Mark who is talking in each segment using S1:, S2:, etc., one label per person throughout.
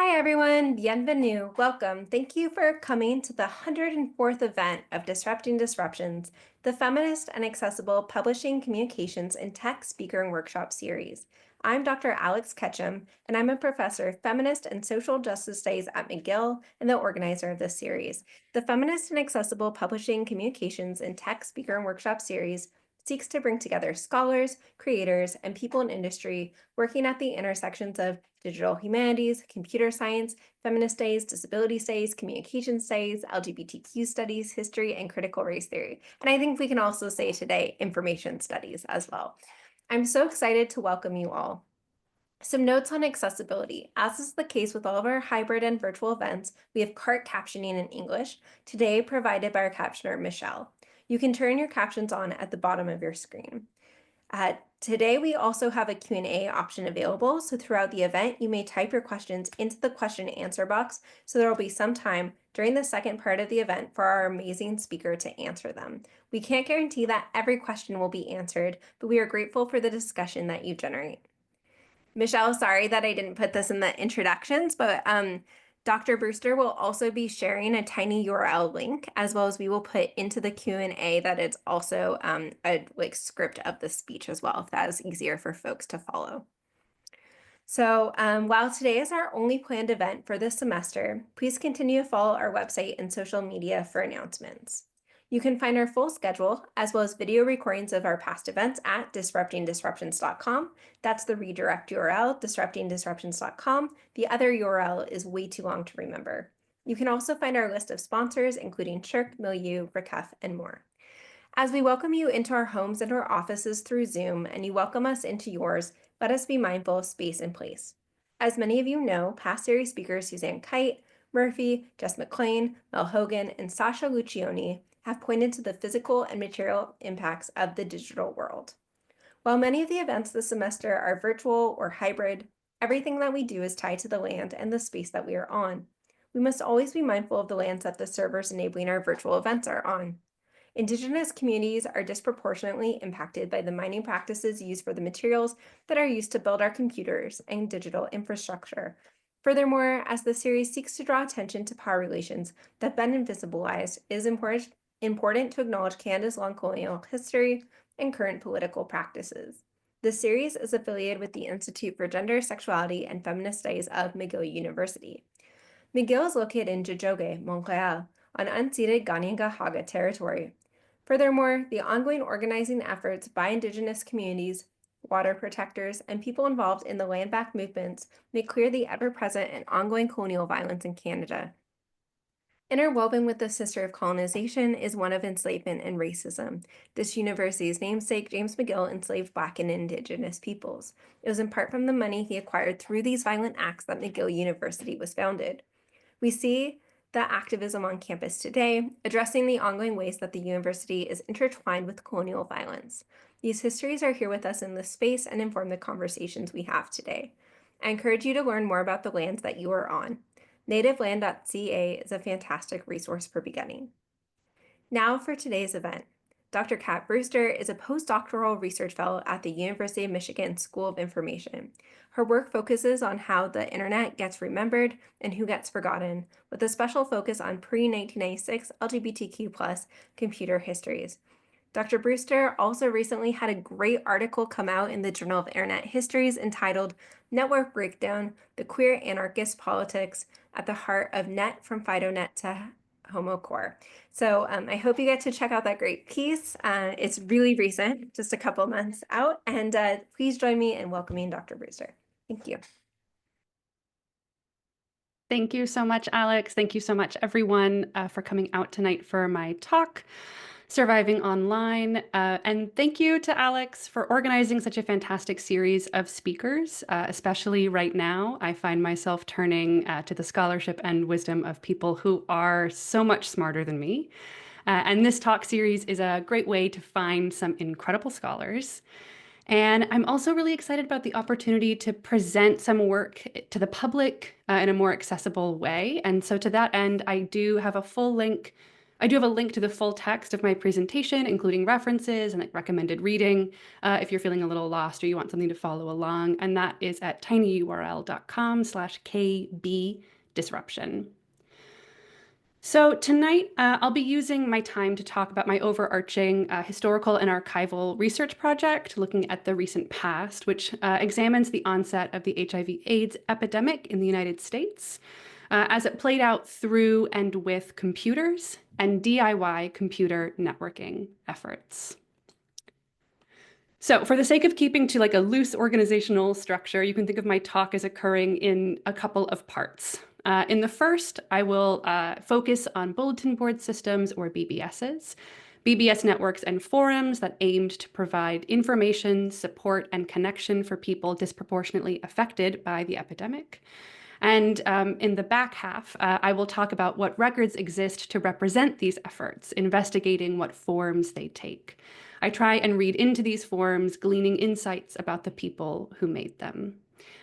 S1: Hi everyone, bienvenue, welcome. Thank you for coming to the 104th event of Disrupting Disruptions, the feminist and accessible publishing, communications, and tech speaker and workshop series. I'm Dr. Alex Ketchum, and I'm a professor of feminist and social justice studies at McGill and the organizer of this series. The Feminist and Accessible Publishing, Communications, and Tech Speaker and Workshop series seeks to bring together scholars, creators, and people in industry working at the intersections of digital humanities, computer science, feminist studies, disability studies, communication studies, LGBTQ studies, history, and critical race theory. And I think we can also say today information studies as well. I'm so excited to welcome you all. Some notes on accessibility. As is the case with all of our hybrid and virtual events, we have cart captioning in English, today provided by our captioner, Michelle. You can turn your captions on at the bottom of your screen. Today, we also have a Q&A option available, so throughout the event, you may type your questions into the question and answer box, so there will be some time during the second part of the event for our amazing speaker to answer them. We can't guarantee that every question will be answered, but we are grateful for the discussion that you generate. Michelle, sorry that I didn't put this in the introductions, but Dr. Brewster will also be sharing a tiny URL link, as well as we will put into the Q&A that it's also a script of the speech as well, if that is easier for folks to follow. So while today is our only planned event for this semester, please continue to follow our website and social media for announcements. You can find our full schedule, as well as video recordings of our past events at disruptingdisruptions.com. That's the redirect URL, disruptingdisruptions.com. The other URL is way too long to remember. You can also find our list of sponsors, including Shirk, Milieu, Recuf, and more. As we welcome you into our homes and our offices through Zoom, and you welcome us into yours, let us be mindful of space and place. As many of you know, past series speakers Suzanne Kite, Murphy, Jess McLean, Mel Hogan, and Sasha Lucioni have pointed to the physical and material impacts of the digital world. While many of the events this semester are virtual or hybrid, everything that we do is tied to the land and the space that we are on. We must always be mindful of the lands that the servers enabling our virtual events are on. Indigenous communities are disproportionately impacted by the mining practices used for the materials that are used to build our computers and digital infrastructure. Furthermore, as the series seeks to draw attention to power relations that have been invisibilized, it is important to acknowledge Canada's long colonial history and current political practices. The series is affiliated with the Institute for Gender, Sexuality, and Feminist Studies of McGill University. McGill is located in Tiohtià:ke, Montreal, on unceded Kanien'kehá:ka territory. Furthermore, the ongoing organizing efforts by Indigenous communities, water protectors, and people involved in the land back movements make clear the ever-present and ongoing colonial violence in Canada. Interwoven with this history of colonization is one of enslavement and racism. This university's namesake, James McGill, enslaved Black and Indigenous peoples. It was in part from the money he acquired through these violent acts that McGill University was founded. We see the activism on campus today, addressing the ongoing ways that the university is intertwined with colonial violence. These histories are here with us in this space and inform the conversations we have today. I encourage you to learn more about the lands that you are on. Nativeland.ca is a fantastic resource for beginning. Now for today's event. Dr. Kat Brewster is a postdoctoral research fellow at the University of Michigan School of Information. Her work focuses on how the internet gets remembered and who gets forgotten, with a special focus on pre-1996 LGBTQ+ computer histories. Dr. Brewster also recently had a great article come out in the Journal of Internet Histories entitled Network Breakdown, the Queer Anarchist Politics at the Heart of Net from FidoNet to HomoCore. So I hope you get to check out that great piece. It's really recent, just a couple months out, and please join me in welcoming Dr. Brewster. Thank you.
S2: Thank you so much, Alex. Thank you so much, everyone, for coming out tonight for my talk, Surviving Online. And thank you to Alex for organizing such a fantastic series of speakers, especially right now. I find myself turning to the scholarship and wisdom of people who are so much smarter than me. And this talk series is a great way to find some incredible scholars. And I'm also really excited about the opportunity to present some work to the public in a more accessible way. And so to that end, I do have a full link I do have a link to the full text of my presentation, including references and recommended reading, if you're feeling a little lost or you want something to follow along, and that is at tinyurl.com/kbdisruption. So tonight, I'll be using my time to talk about my overarching historical and archival research project looking at the recent past, which examines the onset of the HIV/AIDS epidemic in the United States as it played out through and with computers and DIY computer networking efforts. So for the sake of keeping to like a loose organizational structure, you can think of my talk as occurring in a couple of parts. In the first, I will focus on bulletin board systems, or BBSs, BBS networks and forums that aimed to provide information, support, and connection for people disproportionately affected by the epidemic. And in the back half, I will talk about what records exist to represent these efforts, investigating what forms they take. I try and read into these forms, gleaning insights about the people who made them.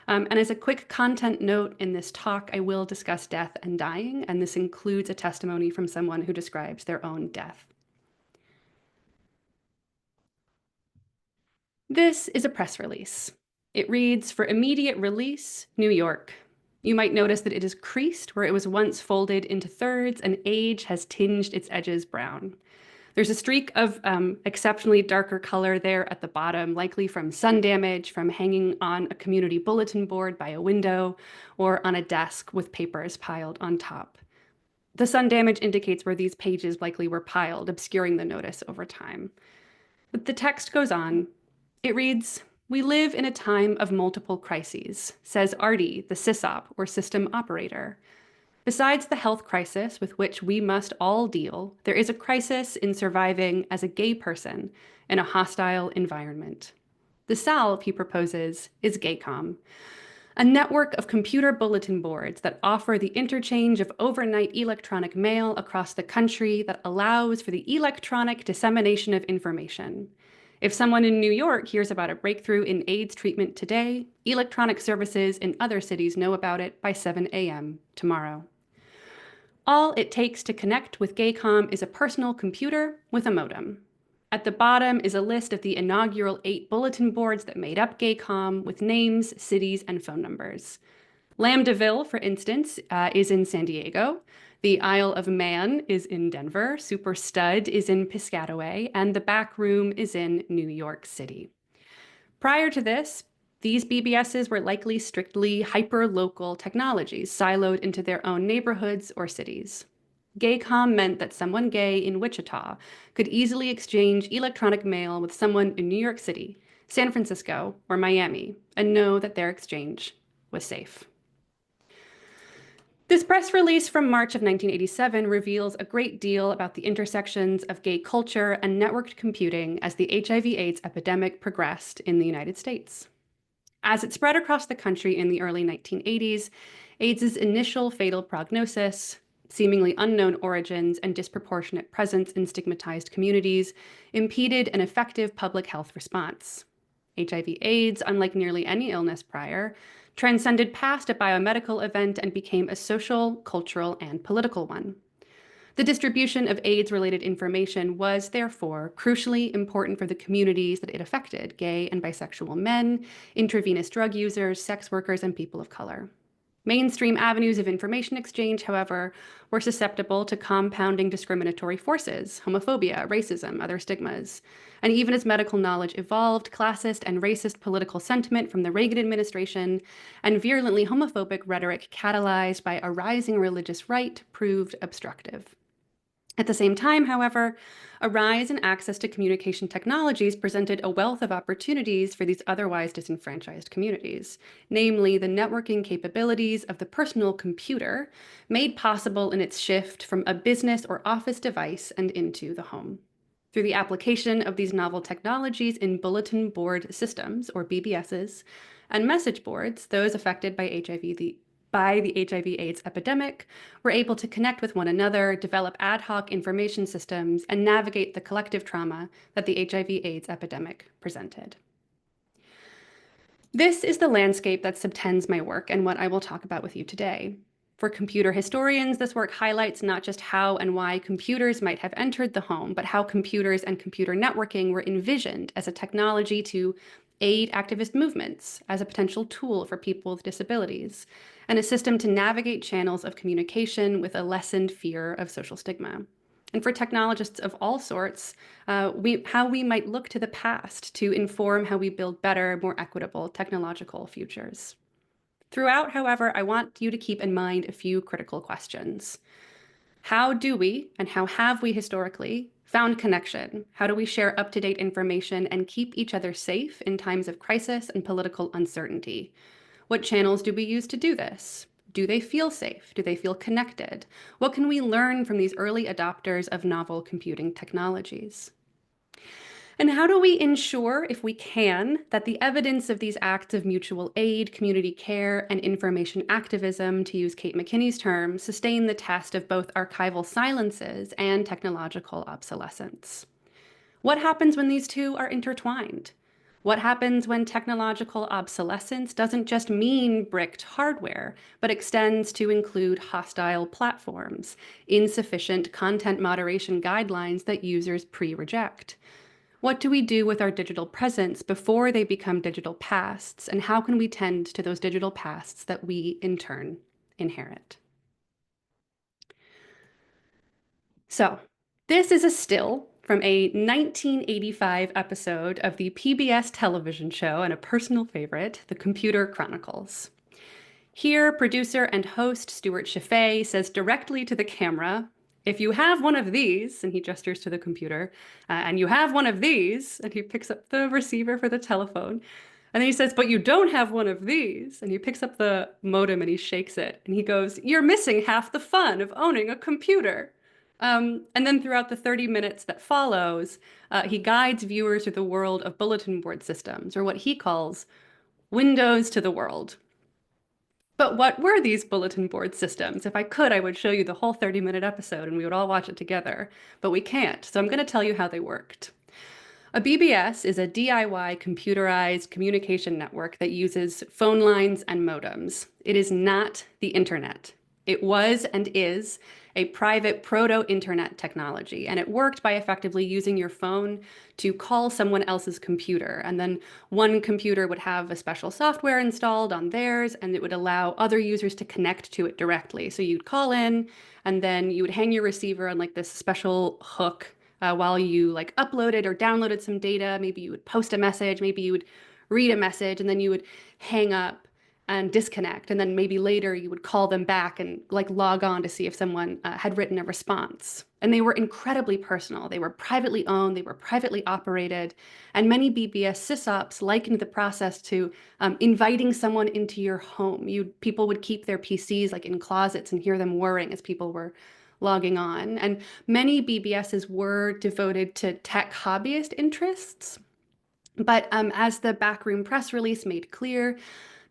S2: And as a quick content note in this talk, I will discuss death and dying, and this includes a testimony from someone who describes their own death. This is a press release. It reads, "For immediate release, New York." You might notice that it is creased where it was once folded into thirds, and age has tinged its edges brown. There's a streak of exceptionally darker color there at the bottom, likely from sun damage, from hanging on a community bulletin board by a window, or on a desk with papers piled on top. The sun damage indicates where these pages likely were piled, obscuring the notice over time. But the text goes on. It reads, "We live in a time of multiple crises," says Artie, the sysop, or system operator. "Besides the health crisis with which we must all deal, there is a crisis in surviving as a gay person in a hostile environment. The salve," he proposes, "is Gaycom, a network of computer bulletin boards that offer the interchange of overnight electronic mail across the country that allows for the electronic dissemination of information. If someone in New York hears about a breakthrough in AIDS treatment today, electronic services in other cities know about it by 7 a.m. tomorrow. All it takes to connect with Gaycom is a personal computer with a modem. At the bottom is a list of the inaugural 8 bulletin boards that made up Gaycom with names, cities, and phone numbers. Lambdaville, for instance, is in San Diego. The Isle of Man is in Denver. Super Stud is in Piscataway, and the Back Room is in New York City. Prior to this, these BBSs were likely strictly hyper-local technologies, siloed into their own neighborhoods or cities. Gaycom meant that someone gay in Wichita could easily exchange electronic mail with someone in New York City, San Francisco, or Miami, and know that their exchange was safe. This press release from March of 1987 reveals a great deal about the intersections of gay culture and networked computing as the HIV/AIDS epidemic progressed in the United States. As it spread across the country in the early 1980s, AIDS's initial fatal prognosis, seemingly unknown origins, and disproportionate presence in stigmatized communities impeded an effective public health response. HIV/AIDS, unlike nearly any illness prior, transcended past a biomedical event and became a social, cultural, and political one. The distribution of AIDS-related information was, therefore, crucially important for the communities that it affected: gay and bisexual men, intravenous drug users, sex workers, and people of color. Mainstream avenues of information exchange, however, were susceptible to compounding discriminatory forces: homophobia, racism, other stigmas. And even as medical knowledge evolved, classist and racist political sentiment from the Reagan administration and virulently homophobic rhetoric catalyzed by a rising religious right proved obstructive. At the same time, however, a rise in access to communication technologies presented a wealth of opportunities for these otherwise disenfranchised communities, namely the networking capabilities of the personal computer made possible in its shift from a business or office device and into the home. Through the application of these novel technologies in bulletin board systems, or BBSs, and message boards, those affected by the HIV/AIDS epidemic were able to connect with one another, develop ad hoc information systems, and navigate the collective trauma that the HIV/AIDS epidemic presented. This is the landscape that subtends my work and what I will talk about with you today. For computer historians, this work highlights not just how and why computers might have entered the home, but how computers and computer networking were envisioned as a technology to aid activist movements, as a potential tool for people with disabilities, and a system to navigate channels of communication with a lessened fear of social stigma. And for technologists of all sorts, how we might look to the past to inform how we build better, more equitable technological futures. Throughout, however, I want you to keep in mind a few critical questions. How do we, and how have we historically, found connection? How do we share up-to-date information and keep each other safe in times of crisis and political uncertainty? What channels do we use to do this? Do they feel safe? Do they feel connected? What can we learn from these early adopters of novel computing technologies? And how do we ensure, if we can, that the evidence of these acts of mutual aid, community care, and information activism, to use Kate McKinney's term, sustain the test of both archival silences and technological obsolescence? What happens when these two are intertwined? What happens when technological obsolescence doesn't just mean bricked hardware, but extends to include hostile platforms, insufficient content moderation guidelines that users pre-reject? What do we do with our digital presence before they become digital pasts, and how can we tend to those digital pasts that we, in turn, inherit? So, this is a still from a 1985 episode of the PBS television show and a personal favorite, The Computer Chronicles. Here, producer and host Stuart Chaffee says directly to the camera, "If you have one of these," and he gestures to the computer, "and you have one of these," and he picks up the receiver for the telephone, and then he says, "but you don't have one of these," and he picks up the modem and he shakes it, and he goes, "You're missing half the fun of owning a computer." And then throughout the 30 minutes that follows, he guides viewers through the world of bulletin board systems, or what he calls windows to the world. But what were these bulletin board systems? If I could, I would show you the whole 30-minute episode and we would all watch it together, but we can't. So I'm going to tell you how they worked. A BBS is a DIY computerized communication network that uses phone lines and modems. It is not the internet. It was and is a private proto-internet technology, and it worked by effectively using your phone to call someone else's computer. And then one computer would have a special software installed on theirs, and it would allow other users to connect to it directly. So you'd call in, and then you would hang your receiver on like this special hook while you like uploaded or downloaded some data. Maybe you would post a message, maybe you would read a message, and then you would hang up and disconnect. And then maybe later you would call them back and like log on to see if someone had written a response. And they were incredibly personal. They were privately owned, they were privately operated. And many BBS sysops likened the process to inviting someone into your home. People would keep their PCs like in closets and hear them whirring as people were logging on. And many BBSs were devoted to tech hobbyist interests. But as the backroom press release made clear,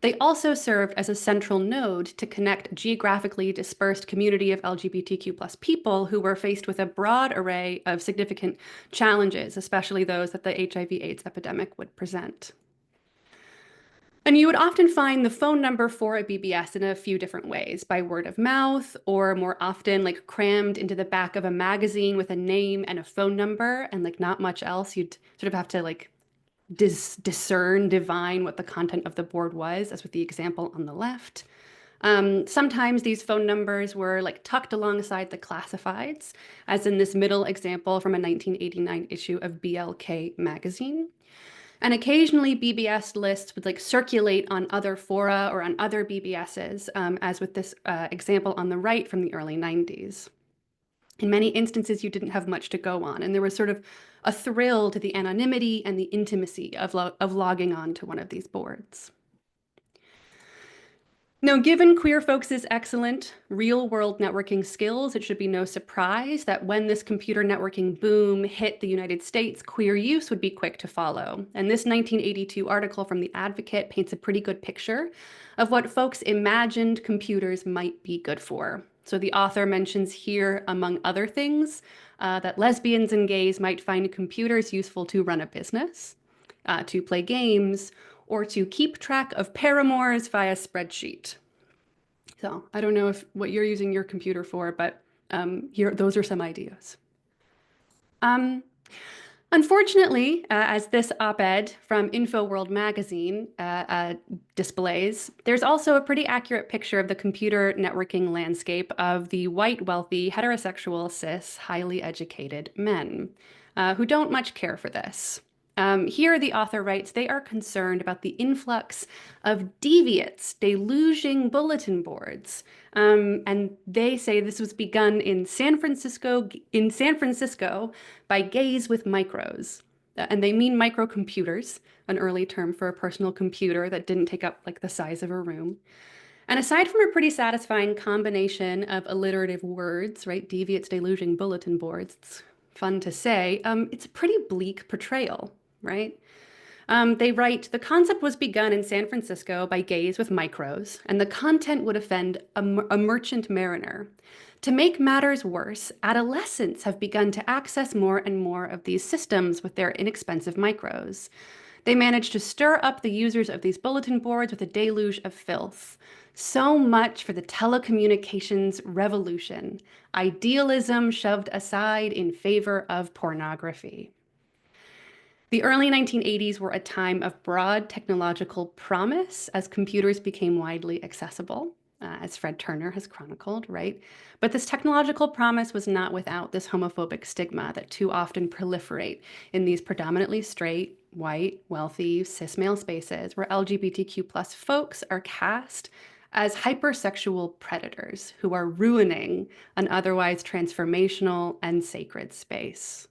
S2: they also served as a central node to connect geographically dispersed community of LGBTQ plus people who were faced with a broad array of significant challenges, especially those that the HIV/AIDS epidemic would present. And you would often find the phone number for a BBS in a few different ways, by word of mouth, or more often like crammed into the back of a magazine with a name and a phone number and like not much else. You'd sort of have to like divine what the content of the board was, as with the example on the left. Sometimes these phone numbers were like tucked alongside the classifieds, as in this middle example from a 1989 issue of BLK magazine. And occasionally BBS lists would like circulate on other fora or on other BBSs, as with this example on the right from the early 90s. In many instances, you didn't have much to go on, and there was sort of a thrill to the anonymity and the intimacy of logging on to one of these boards. Now, given queer folks' excellent real-world networking skills, it should be no surprise that when this computer networking boom hit the United States, queer use would be quick to follow. And this 1982 article from The Advocate paints a pretty good picture of what folks imagined computers might be good for. So the author mentions here, among other things, that lesbians and gays might find computers useful to run a business, to play games, or to keep track of paramours via spreadsheet. So I don't know if what you're using your computer for, but those are some ideas. Um, Unfortunately, as this op-ed from InfoWorld magazine displays, there's also a pretty accurate picture of the computer networking landscape of the white, wealthy, heterosexual, cis, highly educated men who don't much care for this. Here, the author writes, they are concerned about the influx of deviates deluging bulletin boards. And they say this was begun in San Francisco by gays with micros. And they mean microcomputers, an early term for a personal computer that didn't take up like the size of a room. And aside from a pretty satisfying combination of alliterative words, right, deviates deluging bulletin boards, it's fun to say, it's a pretty bleak portrayal, right? They write, the concept was begun in San Francisco by gays with micros, and the content would offend a merchant mariner. To make matters worse, adolescents have begun to access more and more of these systems with their inexpensive micros. They manage to stir up the users of these bulletin boards with a deluge of filth. So much for the telecommunications revolution. Idealism shoved aside in favor of pornography. The early 1980s were a time of broad technological promise as computers became widely accessible, as Fred Turner has chronicled, right? But this technological promise was not without this homophobic stigma that too often proliferate in these predominantly straight, white, wealthy, cis male spaces where LGBTQ plus folks are cast as hypersexual predators who are ruining an otherwise transformational and sacred space.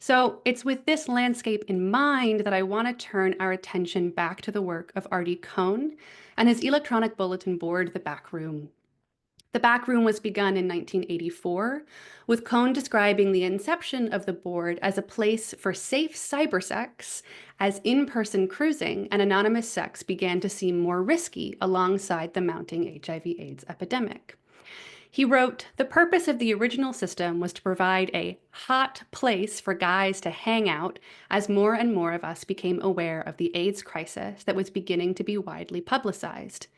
S2: So it's with this landscape in mind that I want to turn our attention back to the work of Artie Cohn and his electronic bulletin board, The Back Room. The Back Room was begun in 1984, with Cohn describing the inception of the board as a place for safe cybersex as in-person cruising and anonymous sex began to seem more risky alongside the mounting HIV/AIDS epidemic. He wrote, the purpose of the original system was to provide a hot place for guys to hang out as more and more of us became aware of the AIDS crisis that was beginning to be widely publicized.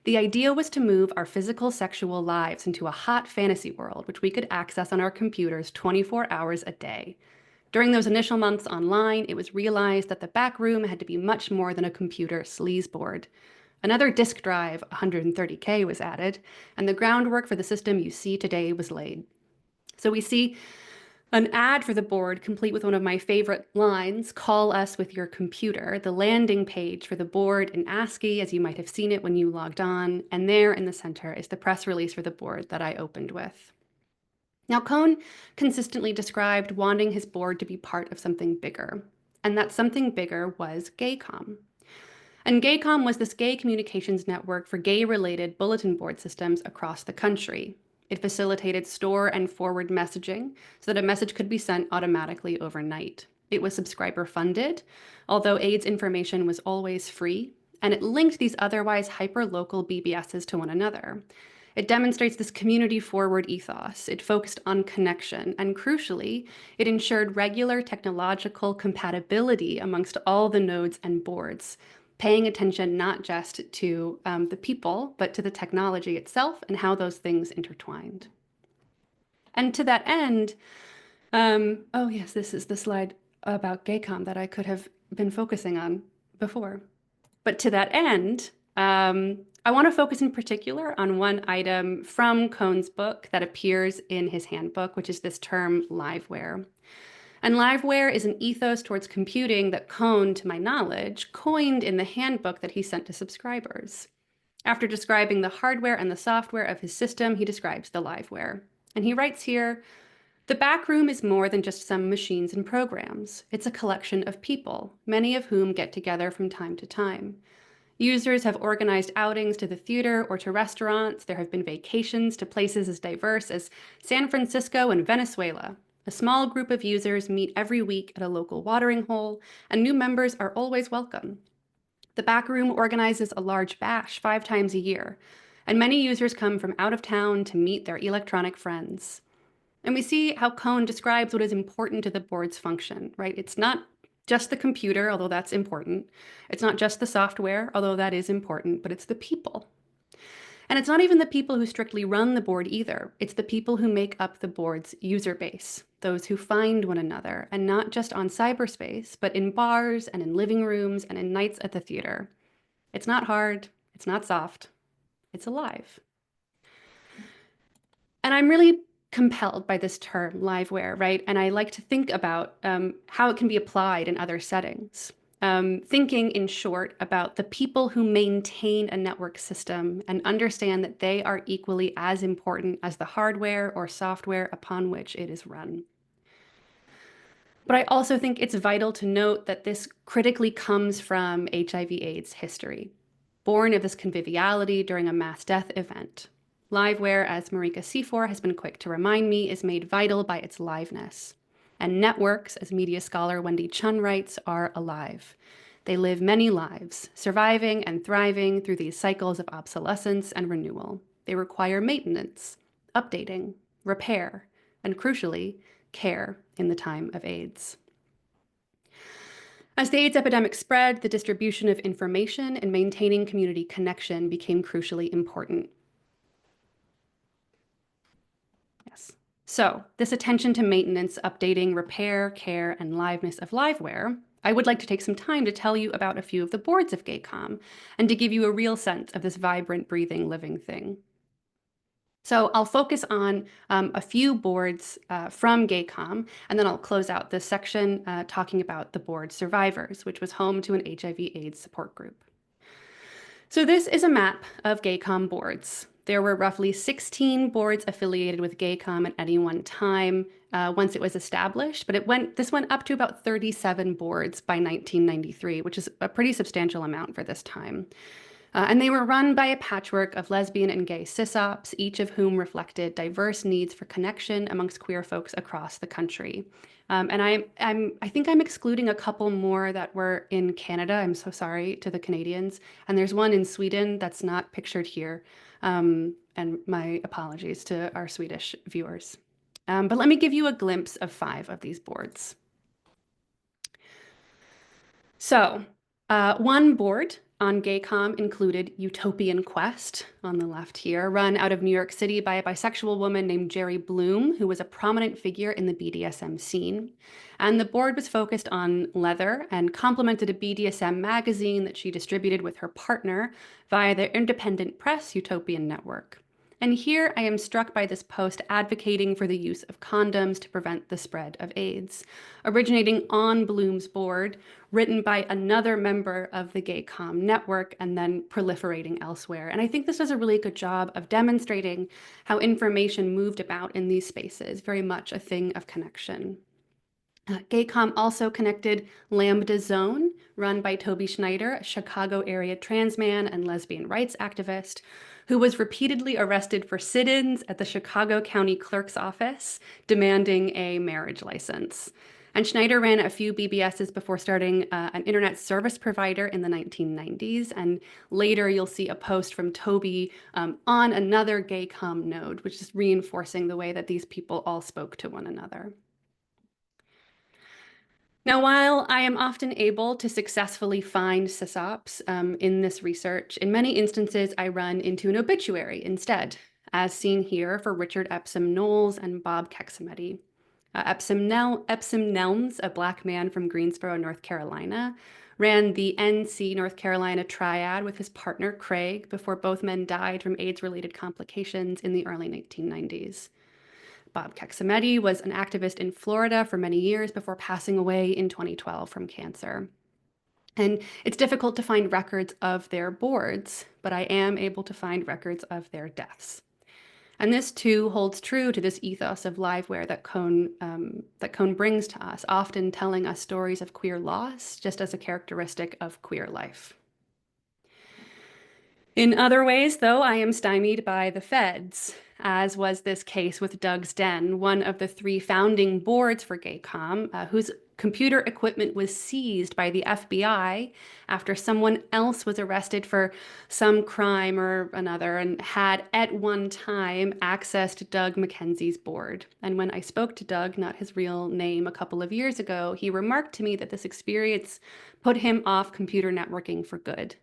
S2: The idea was to move our physical sexual lives into a hot fantasy world, which we could access on our computers 24 hours a day. During those initial months online, it was realized that the back room had to be much more than a computer sleaze board. Another disk drive, 130K, was added, and the groundwork for the system you see today was laid. So we see an ad for the board, complete with one of my favorite lines, call us with your computer, the landing page for the board in ASCII, as you might have seen it when you logged on, and there in the center is the press release for the board that I opened with. Now, Cohn consistently described wanting his board to be part of something bigger, and that something bigger was GayCom. And GayCom was this gay communications network for gay-related bulletin board systems across the country. It facilitated store and forward messaging so that a message could be sent automatically overnight. It was subscriber funded, although AIDS information was always free, and it linked these otherwise hyper-local BBSs to one another. It demonstrates this community-forward ethos. It focused on connection, and crucially, it ensured regular technological compatibility amongst all the nodes and boards, paying attention not just to the people, but to the technology itself and how those things intertwined. And to that end, oh yes, this is the slide about GayCom that I could have been focusing on before. But to that end, I want to focus in particular on one item from Cohn's book that appears in his handbook, which is this term liveware. And liveware is an ethos towards computing that Cohn, to my knowledge, coined in the handbook that he sent to subscribers. After describing the hardware and the software of his system, he describes the liveware. And he writes here, the back room is more than just some machines and programs. It's a collection of people, many of whom get together from time to time. Users have organized outings to the theater or to restaurants. There have been vacations to places as diverse as San Francisco and Venezuela. A small group of users meet every week at a local watering hole, and new members are always welcome. The back room organizes a large bash 5 times a year, and many users come from out of town to meet their electronic friends. And we see how Cohn describes what is important to the board's function, right? It's not just the computer, although that's important. It's not just the software, although that is important, but it's the people. And it's not even the people who strictly run the board either. It's the people who make up the board's user base, those who find one another, and not just on cyberspace, but in bars and in living rooms and in nights at the theater. It's not hard, it's not soft, it's alive. And I'm really compelled by this term, liveware, right? And I like to think about how it can be applied in other settings. Thinking, in short, about the people who maintain a network system and understand that they are equally as important as the hardware or software upon which it is run. But I also think it's vital to note that this critically comes from HIV/AIDS history, born of this conviviality during a mass death event. Liveware, as Marika Seafor has been quick to remind me, is made vital by its liveness. And networks, as media scholar Wendy Chun writes, are alive. They live many lives, surviving and thriving through these cycles of obsolescence and renewal. They require maintenance, updating, repair, and crucially, care in the time of AIDS. As the AIDS epidemic spread, the distribution of information and maintaining community connection became crucially important. Yes. So this attention to maintenance, updating, repair, care, and liveness of liveware, I would like to take some time to tell you about a few of the boards of GayCom and to give you a real sense of this vibrant, breathing, living thing. So I'll focus on a few boards from GayCom, and then I'll close out this section talking about the board Survivors, which was home to an HIV/AIDS support group. So this is a map of GayCom boards. There were roughly 16 boards affiliated with GayCom at any one time once it was established, but this went up to about 37 boards by 1993, which is a pretty substantial amount for this time. And they were run by a patchwork of lesbian and gay sysops, each of whom reflected diverse needs for connection amongst queer folks across the country. And I think I'm excluding a couple more that were in Canada. I'm so sorry to the Canadians. And there's one in Sweden that's not pictured here. And my apologies to our Swedish viewers. But let me give you a glimpse of 5 of these boards. So one board on GayCom included Utopian Quest on the left here, run out of New York City by a bisexual woman named Jerry Bloom, who was a prominent figure in the BDSM scene. And the board was focused on leather and complemented a BDSM magazine that she distributed with her partner via their independent press Utopian Network. And here I am struck by this post advocating for the use of condoms to prevent the spread of AIDS, originating on Bloom's board, written by another member of the GayCom network, and then proliferating elsewhere. And I think this does a really good job of demonstrating how information moved about in these spaces, very much a thing of connection. GayCom also connected Lambda Zone, run by Toby Schneider, a Chicago area trans man and lesbian rights activist, who was repeatedly arrested for sit-ins at the Chicago County Clerk's office, demanding a marriage license. And Schneider ran a few BBSs before starting an internet service provider in the 1990s. And later you'll see a post from Toby on another GayCom node, which is reinforcing the way that these people all spoke to one another. Now, while I am often able to successfully find sysops in this research, in many instances I run into an obituary instead, as seen here for Richard Epsom Knowles and Bob Keximeti. Epsom Nelms, a Black man from Greensboro, North Carolina, ran the NC North Carolina triad with his partner Craig before both men died from AIDS-related complications in the early 1990s. Bob Keximeti was an activist in Florida for many years before passing away in 2012 from cancer. And it's difficult to find records of their boards, but I am able to find records of their deaths. And this too holds true to this ethos of liveware that Cone brings to us, often telling us stories of queer loss, just as a characteristic of queer life. In other ways, though, I am stymied by the feds, as was this case with Doug's Den, one of the 3 founding boards for GayCom, whose computer equipment was seized by the FBI after someone else was arrested for some crime or another and had at one time accessed Doug McKenzie's board. And when I spoke to Doug, not his real name, a couple of years ago, he remarked to me that this experience put him off computer networking for good.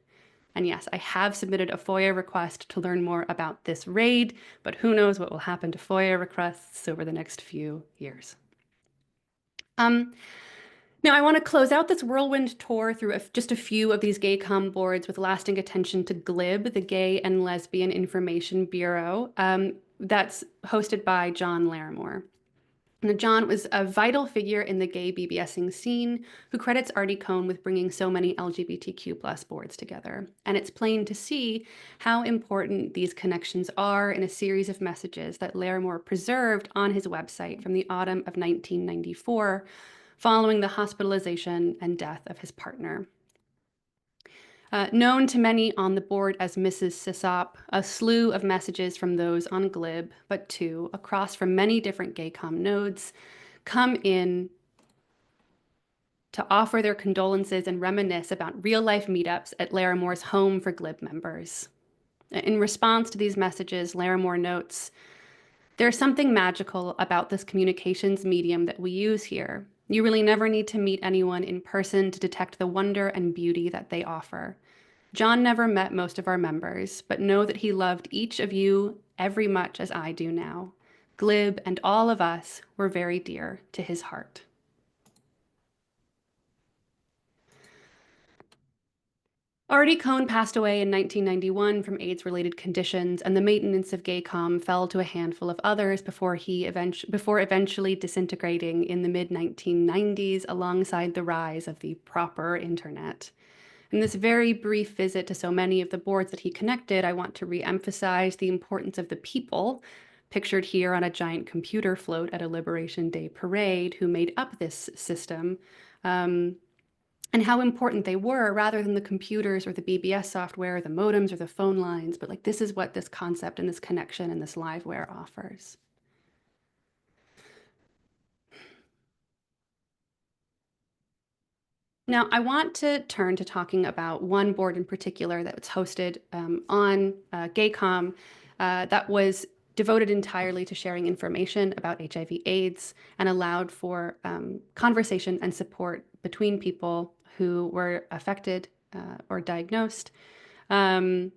S2: And yes, I have submitted a FOIA request to learn more about this raid, but who knows what will happen to FOIA requests over the next few years. Now, I want to close out this whirlwind tour through just a few of these gay-com boards with lasting attention to GLIB, the Gay and Lesbian Information Bureau, that's hosted by John Larimore. Now, John was a vital figure in the gay BBSing scene who credits Artie Cohn with bringing so many LGBTQ plus boards together. And it's plain to see how important these connections are in a series of messages that Larimore preserved on his website from the autumn of 1994, following the hospitalization and death of his partner. Known to many on the board as Mrs. Sisop, a slew of messages from those on Glib, but two, across from many different gay-com nodes, come in to offer their condolences and reminisce about real-life meetups at Larimore's home for Glib members. In response to these messages, Larimore notes, "There's something magical about this communications medium that we use here. You really never need to meet anyone in person to detect the wonder and beauty that they offer. John never met most of our members, but know that he loved each of you every much as I do now. Glib and all of us were very dear to his heart." Artie Cohn passed away in 1991 from AIDS-related conditions, and the maintenance of gay-com fell to a handful of others before eventually disintegrating in the mid-1990s alongside the rise of the proper internet. In this very brief visit to so many of the boards that he connected, I want to re-emphasize the importance of the people, pictured here on a giant computer float at a Liberation Day parade, who made up this system, and how important they were, rather than the computers or the BBS software, or the modems or the phone lines. But like, this is what this concept and this connection and this liveware offers. Now, I want to turn to talking about one board in particular that was hosted on Gaycom that was devoted entirely to sharing information about HIV/AIDS and allowed for conversation and support between people who were affected or diagnosed. And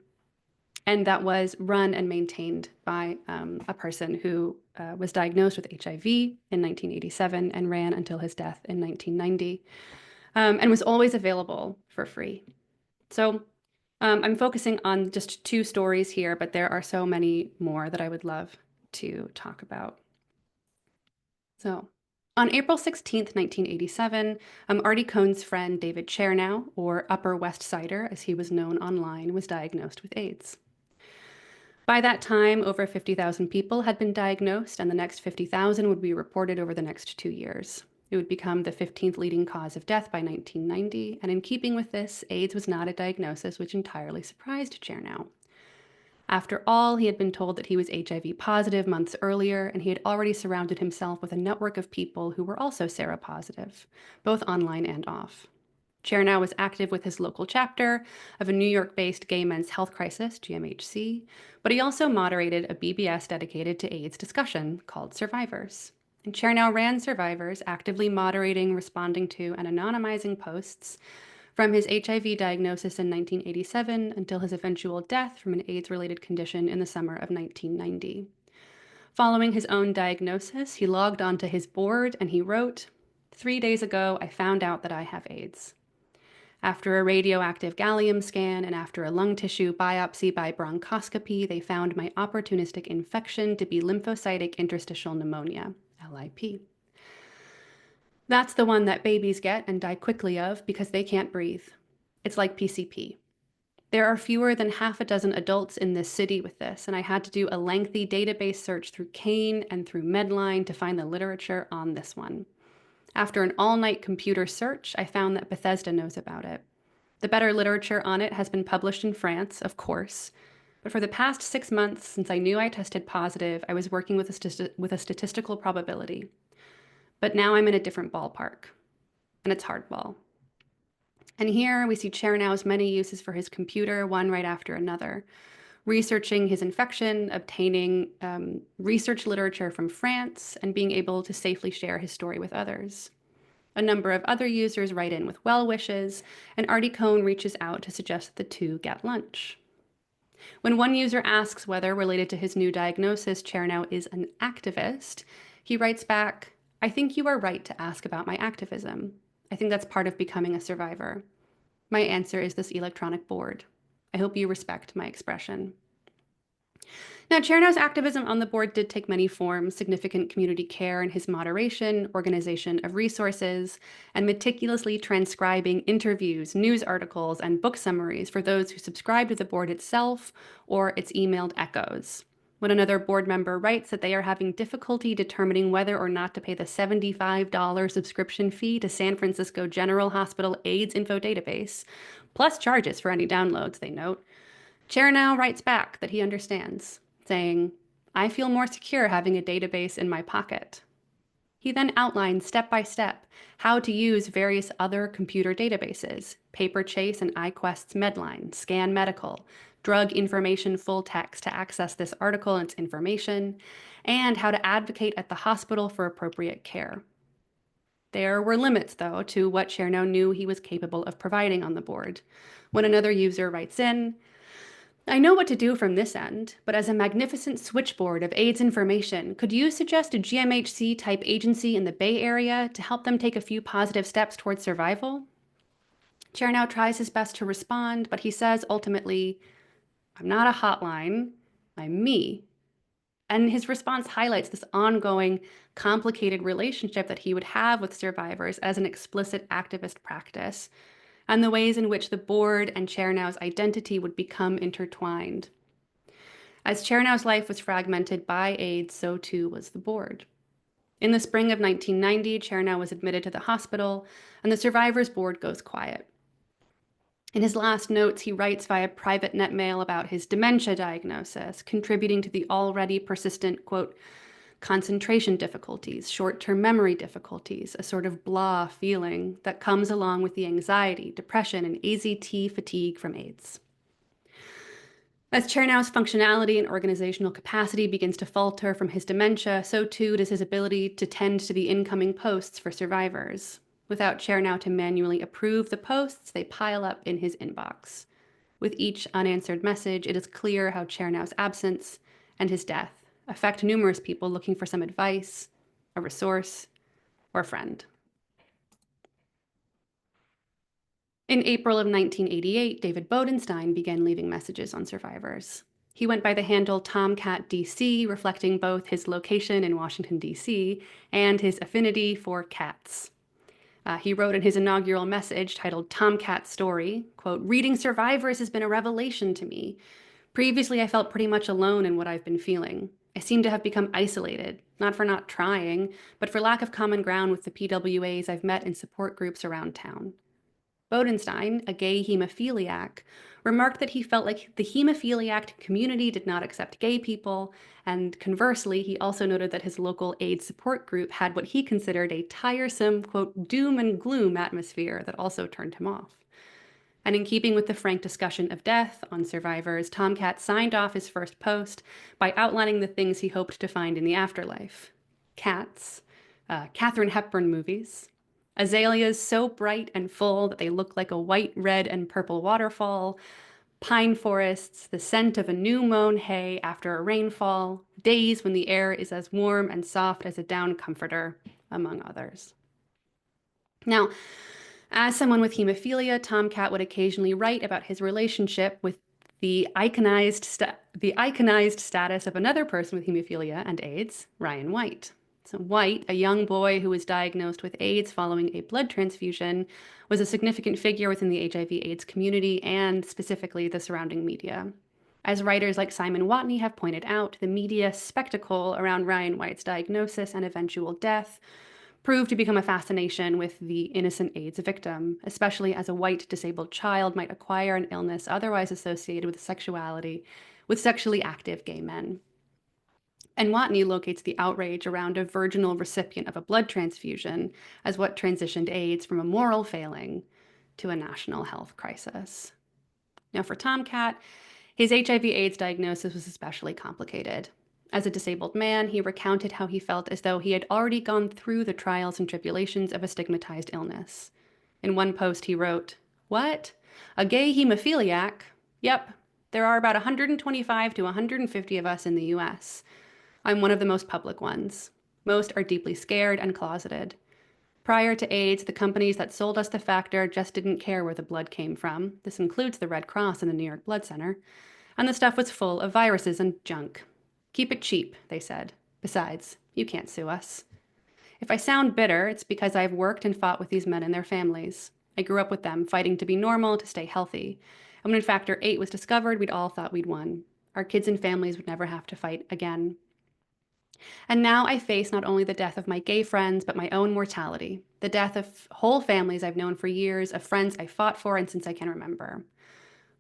S2: that was run and maintained by a person who was diagnosed with HIV in 1987 and ran until his death in 1990. And was always available for free. So I'm focusing on just two stories here, but there are so many more that I would love to talk about. So on April 16th, 1987, Artie Cohn's friend David Chernow, or Upper West Sider as he was known online, was diagnosed with AIDS. By that time, over 50,000 people had been diagnosed, and the next 50,000 would be reported over the next 2 years. It would become the 15th leading cause of death by 1990, and in keeping with this, AIDS was not a diagnosis which entirely surprised Chernow. After all, he had been told that he was HIV positive months earlier, and he had already surrounded himself with a network of people who were also seropositive, both online and off. Chernow was active with his local chapter of a New York-based gay men's health crisis, GMHC, but he also moderated a BBS dedicated to AIDS discussion called Survivors. And Chernow ran Survivors, actively moderating, responding to, and anonymizing posts from his HIV diagnosis in 1987 until his eventual death from an AIDS-related condition in the summer of 1990. Following his own diagnosis, he logged onto his board and he wrote, "3 days ago, I found out that I have AIDS. After a radioactive gallium scan and after a lung tissue biopsy by bronchoscopy, they found my opportunistic infection to be lymphocytic interstitial pneumonia, LIP. That's the one that babies get and die quickly of because they can't breathe. It's like PCP. There are fewer than half a dozen adults in this city with this, and I had to do a lengthy database search through Kane and through Medline to find the literature on this one. After an all-night computer search, I found that Bethesda knows about it. The better literature on it has been published in France, of course, but for the past 6 months since I knew I tested positive, I was working with a statistical probability. But now I'm in a different ballpark, and it's hardball." And here we see Chernow's many uses for his computer, one right after another, researching his infection, obtaining research literature from France, and being able to safely share his story with others. A number of other users write in with well wishes, and Artie Cohn reaches out to suggest that the two get lunch. When one user asks whether, related to his new diagnosis, Chernow is an activist, he writes back, "I think you are right to ask about my activism. I think that's part of becoming a survivor. My answer is this electronic board. I hope you respect my expression." Now, Chernow's activism on the board did take many forms: significant community care in his moderation, organization of resources, and meticulously transcribing interviews, news articles, and book summaries for those who subscribe to the board itself or its emailed echoes. When another board member writes that they are having difficulty determining whether or not to pay the $75 subscription fee to San Francisco General Hospital AIDS info database, plus charges for any downloads, they note, Chernow writes back that he understands, saying, "I feel more secure having a database in my pocket." He then outlines step by step how to use various other computer databases: Paperchase and iQuest's Medline, Scan Medical, Drug Information Full Text to access this article and its information, and how to advocate at the hospital for appropriate care. There were limits, though, to what Chernow knew he was capable of providing on the board. When another user writes in, "I know what to do from this end, but as a magnificent switchboard of AIDS information, could you suggest a GMHC-type agency in the Bay Area to help them take a few positive steps towards survival?" Chernow tries his best to respond, but he says ultimately, "I'm not a hotline, I'm me." And his response highlights this ongoing, complicated relationship that he would have with survivors as an explicit activist practice, and the ways in which the board and Chernow's identity would become intertwined. As Chernow's life was fragmented by AIDS, so too was the board. In the spring of 1990, Chernow was admitted to the hospital, and the survivors board goes quiet. In his last notes, he writes via private net mail about his dementia diagnosis, contributing to the already persistent, quote, concentration difficulties, short-term memory difficulties, a sort of blah feeling that comes along with the anxiety, depression, and AZT fatigue from AIDS. As Chernow's functionality and organizational capacity begins to falter from his dementia, so too does his ability to tend to the incoming posts for survivors. Without Chernow to manually approve the posts, they pile up in his inbox. With each unanswered message, it is clear how Chernow's absence and his death affect numerous people looking for some advice, a resource, or a friend. In April of 1988, David Bodenstein began leaving messages on survivors. He went by the handle Tomcat DC, reflecting both his location in Washington, D.C., and his affinity for cats. He wrote in his inaugural message titled Tomcat Story, quote, "Reading Survivors has been a revelation to me. Previously, I felt pretty much alone in what I've been feeling. I seem to have become isolated, not for not trying, but for lack of common ground with the PWAs I've met in support groups around town." Bodenstein, a gay hemophiliac, remarked that he felt like the hemophiliac community did not accept gay people, and conversely, he also noted that his local AIDS support group had what he considered a tiresome, quote, doom and gloom atmosphere that also turned him off. And in keeping with the frank discussion of death on survivors, Tomcat signed off his first post by outlining the things he hoped to find in the afterlife: cats, Katharine Hepburn movies, azaleas so bright and full that they look like a white, red, and purple waterfall, pine forests, the scent of a new mown hay after a rainfall, days when the air is as warm and soft as a down comforter, among others. Now, as someone with hemophilia, Tomcat would occasionally write about his relationship with the iconized status of another person with hemophilia and AIDS, Ryan White. So White, a young boy who was diagnosed with AIDS following a blood transfusion, was a significant figure within the HIV/AIDS community and specifically the surrounding media. As writers like Simon Watney have pointed out, the media spectacle around Ryan White's diagnosis and eventual death proved to become a fascination with the innocent AIDS victim, especially as a white disabled child might acquire an illness otherwise associated with sexually active gay men. And Watney locates the outrage around a virginal recipient of a blood transfusion as what transitioned AIDS from a moral failing to a national health crisis. Now, for Tomcat, his HIV/AIDS diagnosis was especially complicated. As a disabled man, he recounted how he felt as though he had already gone through the trials and tribulations of a stigmatized illness. In one post, he wrote, "What? A gay hemophiliac? Yep, there are about 125 to 150 of us in the US. I'm one of the most public ones. Most are deeply scared and closeted. Prior to AIDS, the companies that sold us the factor just didn't care where the blood came from. This includes the Red Cross and the New York Blood Center. And the stuff was full of viruses and junk. Keep it cheap, they said. Besides, you can't sue us. If I sound bitter, it's because I've worked and fought with these men and their families. I grew up with them, fighting to be normal, to stay healthy. And when Factor 8 was discovered, we'd all thought we'd won. Our kids and families would never have to fight again. And now I face not only the death of my gay friends, but my own mortality. The death of whole families I've known for years, of friends I fought for and since I can remember.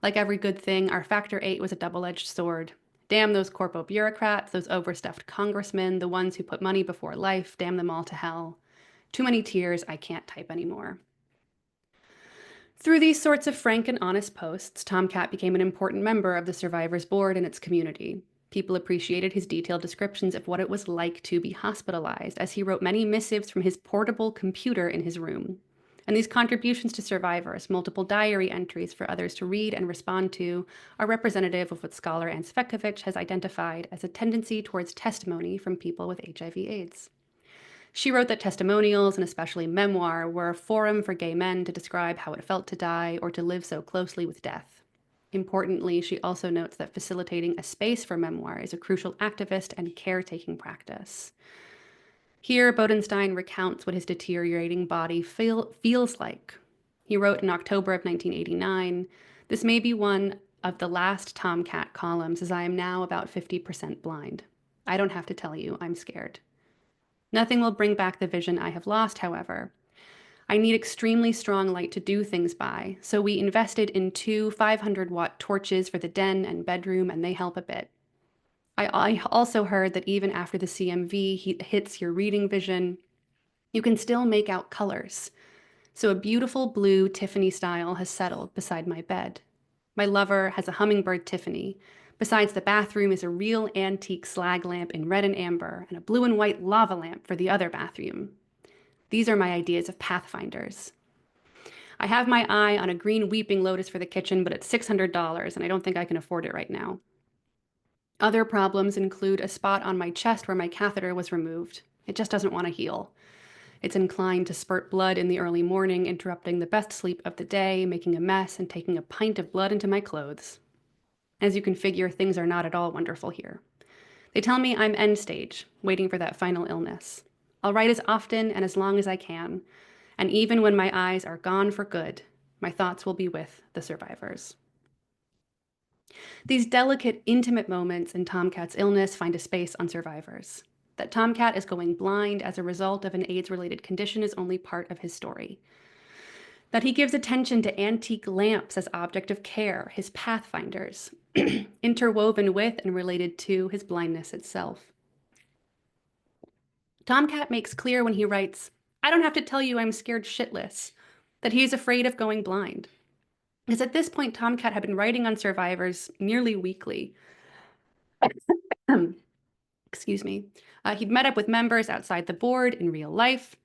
S2: Like every good thing, our Factor 8 was a double-edged sword. Damn those corpo bureaucrats, those overstuffed congressmen, the ones who put money before life, damn them all to hell. Too many tears, I can't type anymore. Through these sorts of frank and honest posts, Tomcat became an important member of the Survivors Board and its community. People appreciated his detailed descriptions of what it was like to be hospitalized, as he wrote many missives from his portable computer in his room. And these contributions to survivors, multiple diary entries for others to read and respond to, are representative of what scholar Anne Cvetkovic has identified as a tendency towards testimony from people with HIV/AIDS. She wrote that testimonials, and especially memoir, were a forum for gay men to describe how it felt to die or to live so closely with death. Importantly, she also notes that facilitating a space for memoir is a crucial activist and caretaking practice. Here, Bodenstein recounts what his deteriorating body feels like. He wrote in October of 1989, "This may be one of the last Tomcat columns, as I am now about 50% blind. I don't have to tell you, I'm scared. Nothing will bring back the vision I have lost, however. I need extremely strong light to do things by, so we invested in 2 500-watt torches for the den and bedroom, and they help a bit. I also heard that even after the CMV hits your reading vision, you can still make out colors. So a beautiful blue Tiffany style has settled beside my bed. My lover has a hummingbird Tiffany. Besides, the bathroom is a real antique slag lamp in red and amber, and a blue and white lava lamp for the other bathroom. These are my ideas of pathfinders. I have my eye on a green weeping lotus for the kitchen, but it's $600, and I don't think I can afford it right now. Other problems include a spot on my chest where my catheter was removed. It just doesn't want to heal. It's inclined to spurt blood in the early morning, interrupting the best sleep of the day, making a mess, and taking a pint of blood into my clothes. As you can figure, things are not at all wonderful here. They tell me I'm end stage, waiting for that final illness. I'll write as often and as long as I can, and even when my eyes are gone for good, my thoughts will be with the survivors." These delicate, intimate moments in Tomcat's illness find a space on Survivors. That Tomcat is going blind as a result of an AIDS-related condition is only part of his story. That he gives attention to antique lamps as object of care, his pathfinders, interwoven with and related to his blindness itself. Tomcat makes clear when he writes, "I don't have to tell you I'm scared shitless," that he is afraid of going blind. Because at this point, Tomcat had been writing on Survivors nearly weekly. Excuse me. He'd met up with members outside the board in real life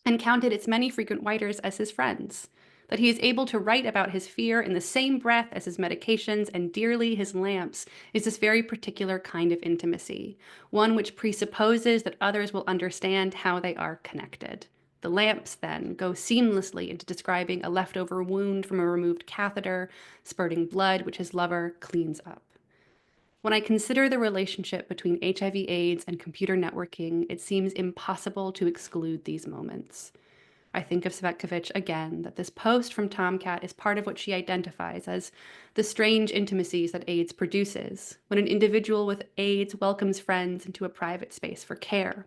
S2: and counted its many frequent writers as his friends. That he is able to write about his fear in the same breath as his medications and dearly his lamps is this very particular kind of intimacy, one which presupposes that others will understand how they are connected. The lamps, then, go seamlessly into describing a leftover wound from a removed catheter, spurting blood which his lover cleans up. When I consider the relationship between HIV/AIDS and computer networking, it seems impossible to exclude these moments. I think of Cvetkovic again, that this post from Tomcat is part of what she identifies as the strange intimacies that AIDS produces, when an individual with AIDS welcomes friends into a private space for care.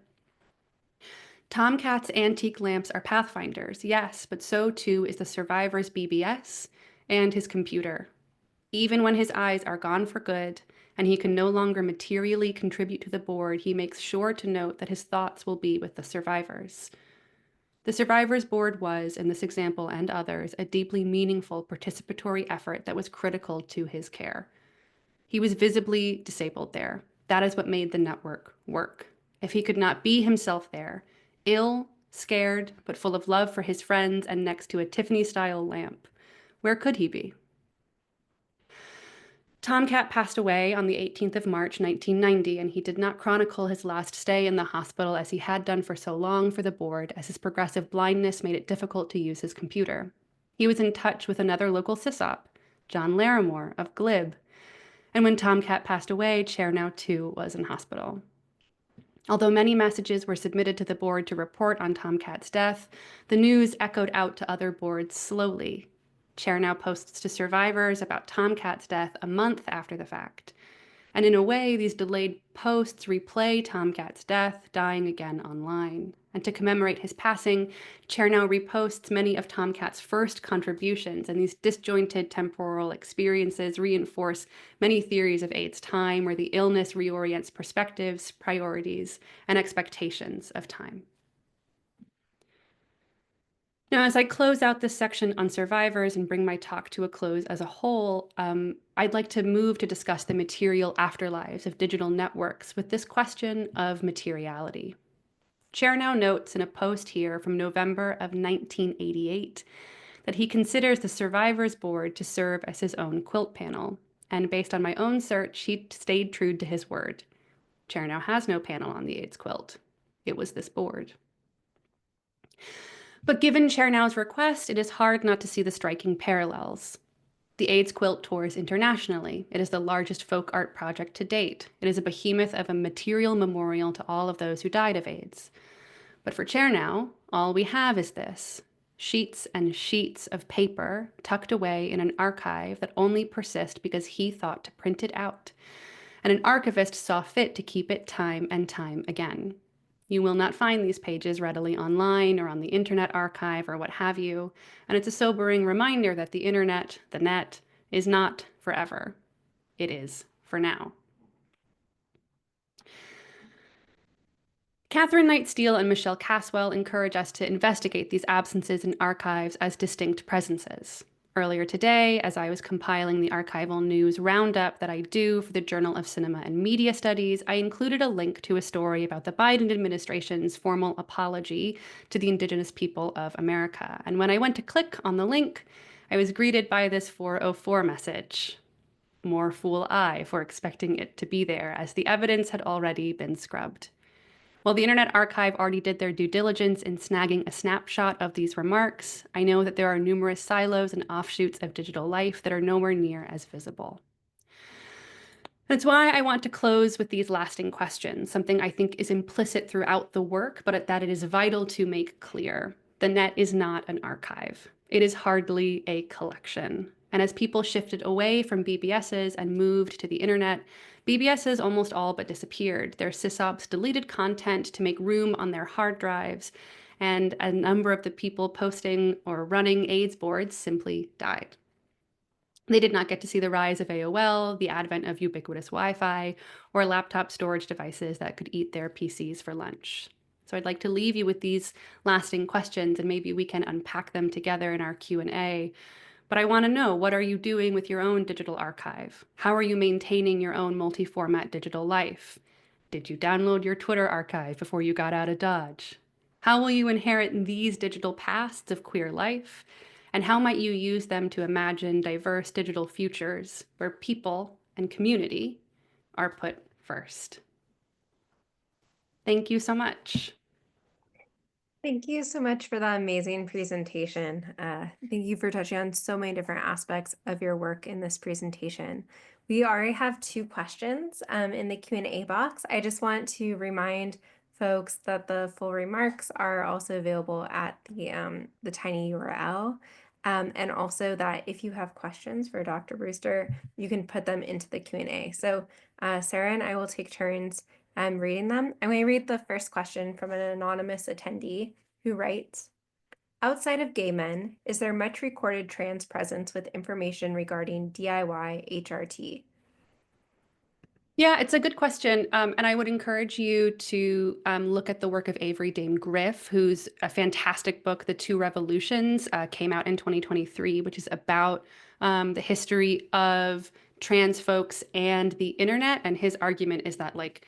S2: Tomcat's antique lamps are pathfinders, yes, but so too is the survivor's BBS and his computer. Even when his eyes are gone for good and he can no longer materially contribute to the board, he makes sure to note that his thoughts will be with the survivors. The Survivors Board was, in this example and others, a deeply meaningful participatory effort that was critical to his care. He was visibly disabled there. That is what made the network work. If he could not be himself there, ill, scared, but full of love for his friends and next to a Tiffany-style lamp, where could he be? Tomcat passed away on the 18th of March, 1990, and he did not chronicle his last stay in the hospital as he had done for so long for the board, as his progressive blindness made it difficult to use his computer. He was in touch with another local sysop, John Larimore of Glib, and when Tomcat passed away, Chair Now too was in hospital. Although many messages were submitted to the board to report on Tomcat's death, the news echoed out to other boards slowly. Chair Now posts to survivors about Tomcat's death a month after the fact. And in a way, these delayed posts replay Tomcat's death, dying again online. And to commemorate his passing, Chair Now reposts many of Tomcat's first contributions, and these disjointed temporal experiences reinforce many theories of AIDS time, where the illness reorients perspectives, priorities, and expectations of time. Now, as I close out this section on survivors and bring my talk to a close as a whole, I'd like to move to discuss the material afterlives of digital networks with this question of materiality. Chair Now notes in a post here from November of 1988 that he considers the Survivors Board to serve as his own quilt panel. And based on my own search, he stayed true to his word. Chair Now has no panel on the AIDS quilt. It was this board. But given Chair Now's request, it is hard not to see the striking parallels. The AIDS quilt tours internationally. It is the largest folk art project to date. It is a behemoth of a material memorial to all of those who died of AIDS. But for Chair Now, all we have is this: sheets and sheets of paper tucked away in an archive that only persist because he thought to print it out. And an archivist saw fit to keep it time and time again. You will not find these pages readily online or on the Internet Archive or what have you, and it's a sobering reminder that the internet, the net, is not forever. It is for now. Catherine Knight Steele and Michelle Caswell encourage us to investigate these absences in archives as distinct presences. Earlier today, as I was compiling the archival news roundup that I do for the Journal of Cinema and Media Studies, I included a link to a story about the Biden administration's formal apology to the Indigenous people of America. And when I went to click on the link, I was greeted by this 404 message. More fool I for expecting it to be there, as the evidence had already been scrubbed. While the Internet Archive already did their due diligence in snagging a snapshot of these remarks, I know that there are numerous silos and offshoots of digital life that are nowhere near as visible. That's why I want to close with these lasting questions, something I think is implicit throughout the work, but that it is vital to make clear. The net is not an archive. It is hardly a collection. And as people shifted away from BBSs and moved to the internet, BBSs almost all but disappeared. Their sysops deleted content to make room on their hard drives, and a number of the people posting or running AIDS boards simply died. They did not get to see the rise of AOL, the advent of ubiquitous Wi-Fi, or laptop storage devices that could eat their PCs for lunch. So I'd like to leave you with these lasting questions, and maybe we can unpack them together in our Q&A. But I want to know, what are you doing with your own digital archive? How are you maintaining your own multi-format digital life? Did you download your Twitter archive before you got out of Dodge? How will you inherit these digital pasts of queer life? And how might you use them to imagine diverse digital futures where people and community are put first? Thank you so much.
S1: Thank you so much for that amazing presentation. Thank you for touching on so many different aspects of your work in this presentation. We already have 2 questions in the Q&A box. I just want to remind folks that the full remarks are also available at the tiny URL. And also that if you have questions for Dr. Brewster, you can put them into the Q&A. So Sarah and I will take turns reading them. I'm going to read the first question from an anonymous attendee who writes, outside of gay men, is there much recorded trans presence with information regarding DIY HRT?
S2: Yeah, it's a good question. And I would encourage you to look at the work of Avery Dame Griff, whose a fantastic book, The Two Revolutions, came out in 2023, which is about the history of trans folks and the internet. And his argument is that like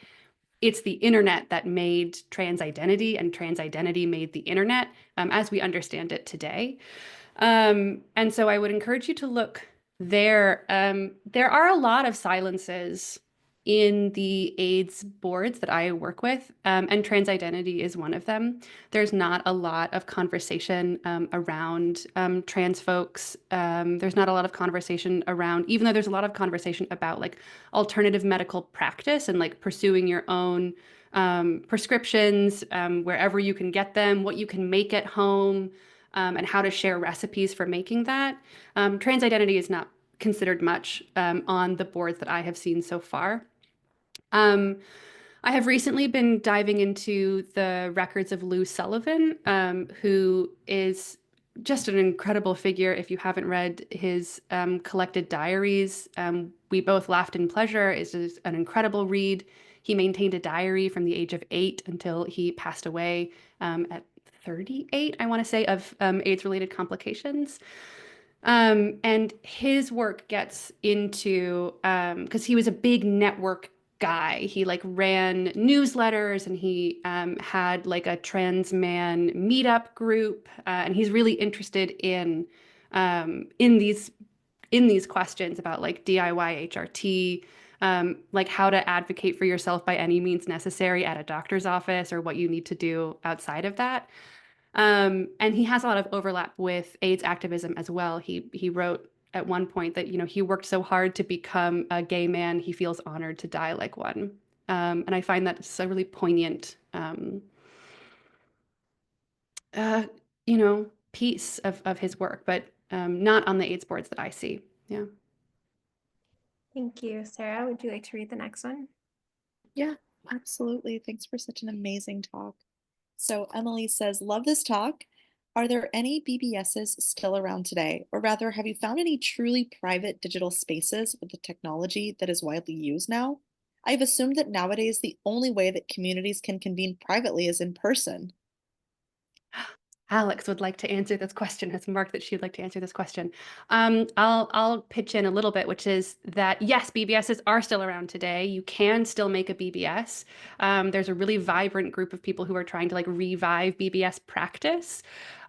S2: it's the internet that made trans identity, and trans identity made the internet as we understand it today. And so I would encourage you to look there. There are a lot of silences in the AIDS boards that I work with, and trans identity is one of them. There's not a lot of conversation around trans folks. There's not a lot of conversation around, even though there's a lot of conversation about like alternative medical practice and like pursuing your own prescriptions wherever you can get them, what you can make at home, and how to share recipes for making that. Trans identity is not considered much on the boards that I have seen so far. Um, I have recently been diving into the records of Lou Sullivan, who is just an incredible figure. If you haven't read his collected diaries, We Both Laughed in Pleasure is an incredible read. He maintained a diary from the age of 8 until he passed away at 38, I want to say, of AIDS-related complications. And his work gets into, because he was a big network guy. He like ran newsletters, and he had like a trans man meetup group, and he's really interested in these questions about like DIY HRT, like how to advocate for yourself by any means necessary at a doctor's office, or what you need to do outside of that. And he has a lot of overlap with AIDS activism as well. He wrote at one point that, you know, he worked so hard to become a gay man, he feels honored to die like one. And I find that it's a really poignant, uh, piece of his work, but not on the AIDS boards that I see. Yeah.
S1: Thank you. Sarah, would you like to read the next one?
S3: Yeah, absolutely. Thanks for such an amazing talk. So Emily says, love this talk. Are there any BBSs still around today? Or rather, have you found any truly private digital spaces with the technology that is widely used now? I've assumed that nowadays the only way that communities can convene privately is in person.
S2: Alex would like to answer this question, has marked that she'd like to answer this question. I'll pitch in a little bit, which is that yes, BBSs are still around today. You can still make a BBS. There's a really vibrant group of people who are trying to like revive BBS practice.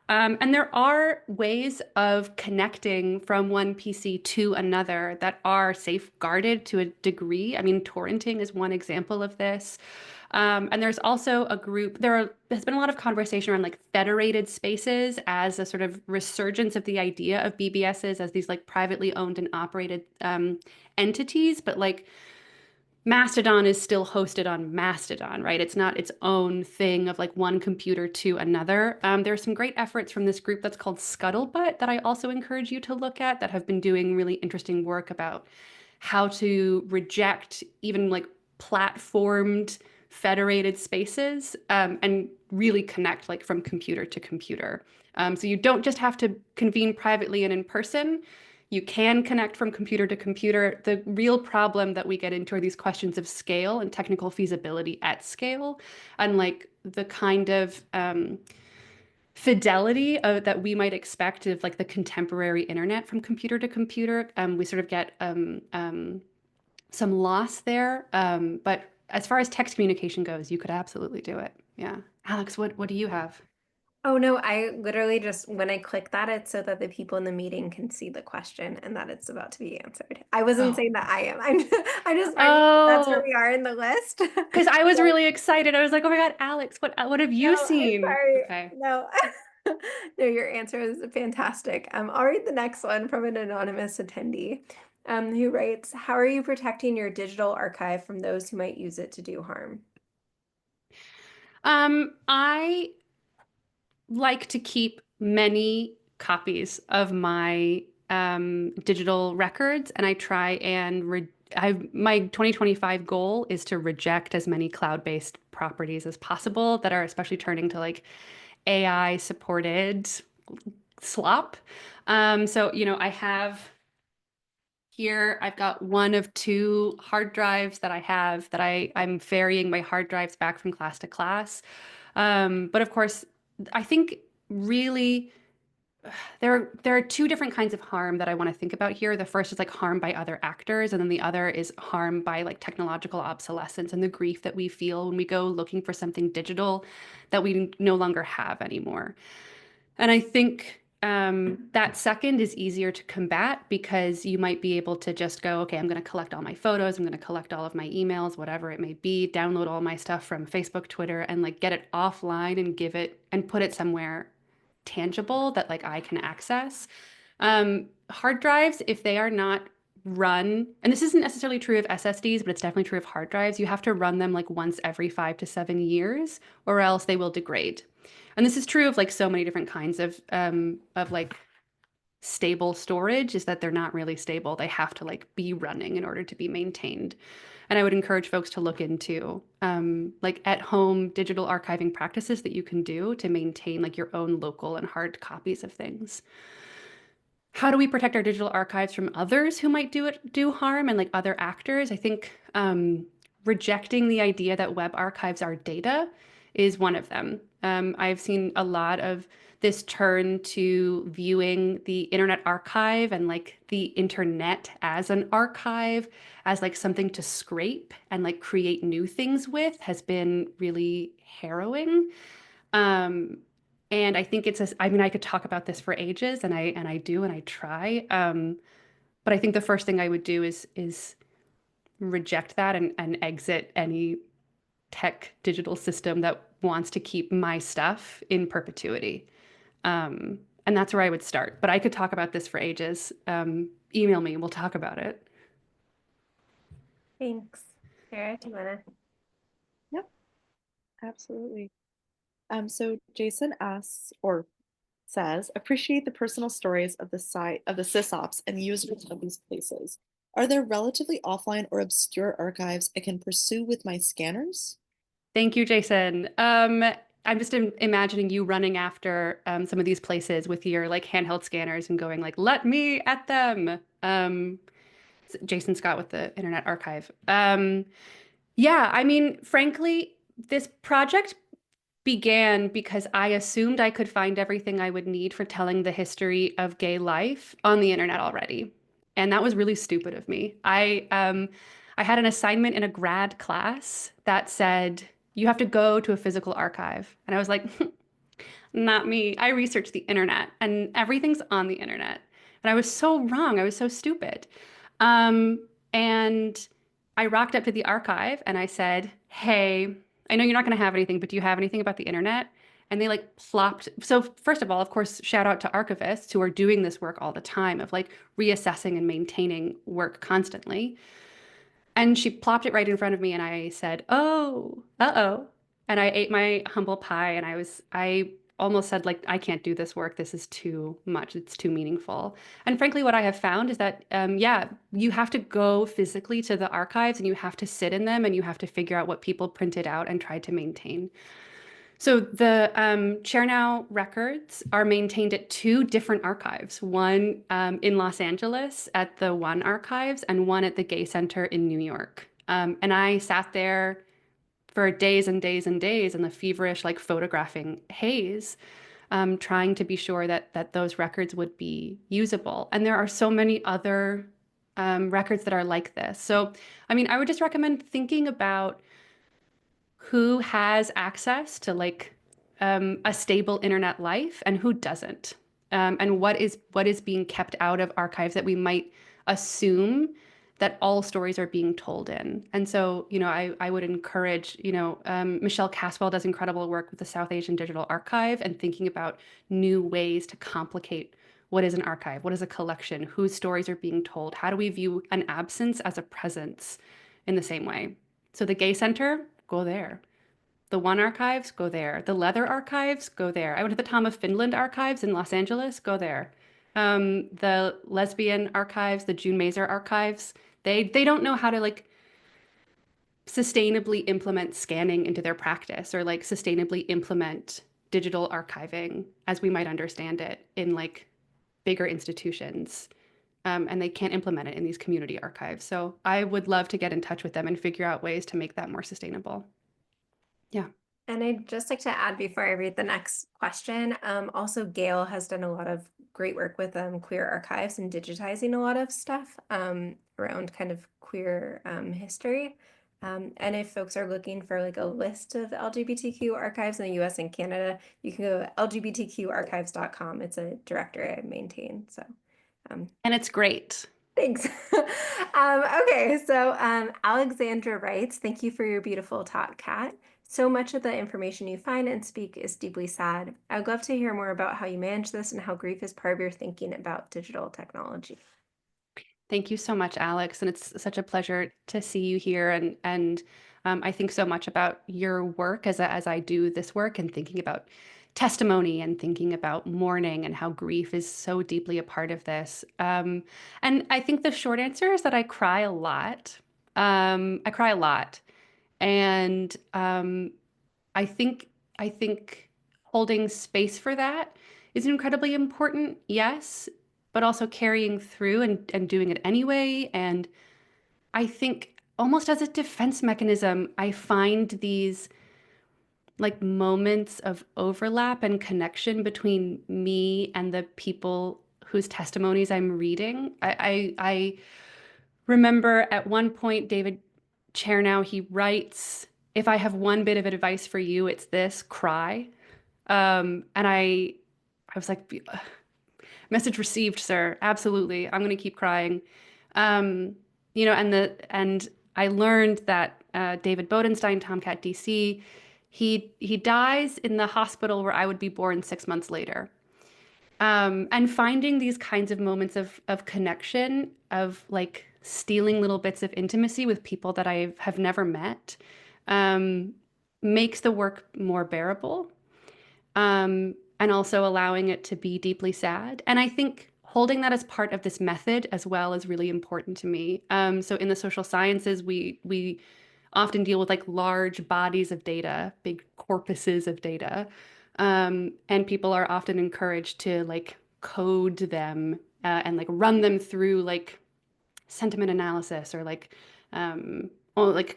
S2: And there are ways of connecting from one PC to another that are safeguarded to a degree. I mean, torrenting is one example of this. And there's also a group, there's been a lot of conversation around like federated spaces as a sort of resurgence of the idea of BBSs as these like privately owned and operated entities, but like Mastodon is still hosted on Mastodon, right? It's not its own thing of like one computer to another. There are some great efforts from this group that's called Scuttlebutt that I also encourage you to look at that have been doing really interesting work about how to reject even like platformed federated spaces and really connect like from computer to computer. So you don't just have to convene privately and in person. You can connect from computer to computer. The real problem that we get into are these questions of scale and technical feasibility at scale, and like the kind of fidelity that we might expect of like the contemporary internet from computer to computer. We sort of get some loss there. But as far as text communication goes, you could absolutely do it. Yeah. Alex, what do you have?
S1: Oh no, I literally just when I click that, it's so that the people in the meeting can see the question and that it's about to be answered. I wasn't
S2: Oh.
S1: saying that I am. I'm just marking that's where
S2: Oh,
S1: we are in the list.
S2: because I was
S1: So,
S2: really excited. I was like, oh my God, Alex, what have
S1: no,
S2: you
S1: I'm
S2: seen?
S1: sorry.
S2: Okay.
S1: No. No, your answer is fantastic. I'll read the next one from an anonymous attendee, who writes, "How are you protecting your digital archive from those who might use it to do harm?"
S2: I like to keep many copies of my digital records, and I try and my 2025 goal is to reject as many cloud-based properties as possible that are especially turning to like AI supported slop. So, you know, I have here, I've got one of 2 hard drives that I have that I'm ferrying my hard drives back from class to class. But of course, I think really there are two different kinds of harm that I want to think about here. The first is like harm by other actors, and then the other is harm by like technological obsolescence and the grief that we feel when we go looking for something digital that we no longer have anymore. And I think that second is easier to combat because you might be able to just go, okay, I'm going to collect all my photos, I'm going to collect all of my emails, whatever it may be, download all my stuff from Facebook, Twitter, and like get it offline and give it and put it somewhere tangible that like I can access. Hard drives, if they are not run, and this isn't necessarily true of SSDs, but it's definitely true of hard drives, you have to run them like once every 5 to 7 years, or else they will degrade. And this is true of like so many different kinds of like stable storage, is that they're not really stable. They have to like be running in order to be maintained. And I would encourage folks to look into like at home digital archiving practices that you can do to maintain like your own local and hard copies of things. How do we protect our digital archives from others who might do harm and like other actors? I think rejecting the idea that web archives are data is one of them. I've seen a lot of this turn to viewing the Internet Archive and like the internet as an archive, as like something to scrape and like create new things with, has been really harrowing. Um, and I think I mean, I could talk about this for ages, and I do, and I try. But I think the first thing I would do is reject that and exit any tech digital system that wants to keep my stuff in perpetuity. And that's where I would start. But I could talk about this for ages. Email me, we'll talk about it.
S1: Thanks. Sarah, do you want to?
S3: Yep, absolutely. So Jason asks or says, appreciate the personal stories of the site of the sysops and users of these places. Are there relatively offline or obscure archives I can pursue with my scanners?
S2: Thank you, Jason. I'm just imagining you running after some of these places with your like handheld scanners and going like, "Let me at them." Jason Scott with the Internet Archive. Yeah, I mean, frankly, this project began because I assumed I could find everything I would need for telling the history of gay life on the internet already. And that was really stupid of me. I had an assignment in a grad class that said, you have to go to a physical archive. And I was like, not me. I researched the internet and everything's on the internet. And I was so wrong. I was so stupid. And I rocked up to the archive and I said, hey, I know you're not going to have anything, but do you have anything about the internet? And they like plopped. So first of all, of course, shout out to archivists who are doing this work all the time of like reassessing and maintaining work constantly. And she plopped it right in front of me and I said, "Oh, uh-oh." And I ate my humble pie and I almost said like, I can't do this work. This is too much. It's too meaningful. And frankly, what I have found is that, yeah, you have to go physically to the archives and you have to sit in them and you have to figure out what people printed out and tried to maintain. So the Chernow records are maintained at two different archives, one in Los Angeles at the One Archives and one at the Gay Center in New York. And I sat there for days and days and days in the feverish, like photographing haze, trying to be sure that those records would be usable. And there are so many other records that are like this. So, I mean, I would just recommend thinking about who has access to like a stable internet life and who doesn't, and what is being kept out of archives that we might assume that all stories are being told in. And so, I would encourage, Michelle Caswell does incredible work with the South Asian Digital Archive and thinking about new ways to complicate what is an archive, what is a collection, whose stories are being told, how do we view an absence as a presence in the same way. So the Gay Center, go there. The One Archives, go there. The Leather Archives, go there. I went to the Tom of Finland Archives in Los Angeles, go there. The Lesbian Archives, the June Mazer Archives, they don't know how to like sustainably implement scanning into their practice or like sustainably implement digital archiving as we might understand it in like bigger institutions. And they can't implement it in these community archives. So I would love to get in touch with them and figure out ways to make that more sustainable. Yeah.
S1: And I'd just like to add before I read the next question, also Gail has done a lot of great work with queer archives and digitizing a lot of stuff around kind of queer history. And if folks are looking for like a list of LGBTQ archives in the US and Canada, you can go to lgbtqarchives.com. It's a directory I maintain. So
S2: And it's great.
S1: thanks. Okay, so Alexandra writes, thank you for your beautiful talk, Kat. So much of the information you find and speak is deeply sad. I would love to hear more about how you manage this and how grief is part of your thinking about digital technology.
S2: Thank you so much, Alex. And it's such a pleasure to see you here. And I think so much about your work as I do this work and thinking about testimony and thinking about mourning and how grief is so deeply a part of this. And I think the short answer is that I cry a lot. I cry a lot. And I think holding space for that is incredibly important, yes, but also carrying through and doing it anyway. And I think almost as a defense mechanism, I find these like moments of overlap and connection between me and the people whose testimonies I'm reading. I remember at one point, David Chernow, he writes, if I have one bit of advice for you, it's this: cry. And I was like, message received, sir. Absolutely. I'm going to keep crying. Um, and I learned that David Bodenstein, Tomcat DC, he dies in the hospital where I would be born 6 months later. And finding these kinds of moments of connection, of like stealing little bits of intimacy with people that I have never met, um, makes the work more bearable, and also allowing it to be deeply sad. And I think holding that as part of this method as well is really important to me. So in the social sciences, we often deal with like large bodies of data, big corpuses of data, and people are often encouraged to like code them and like run them through like sentiment analysis or like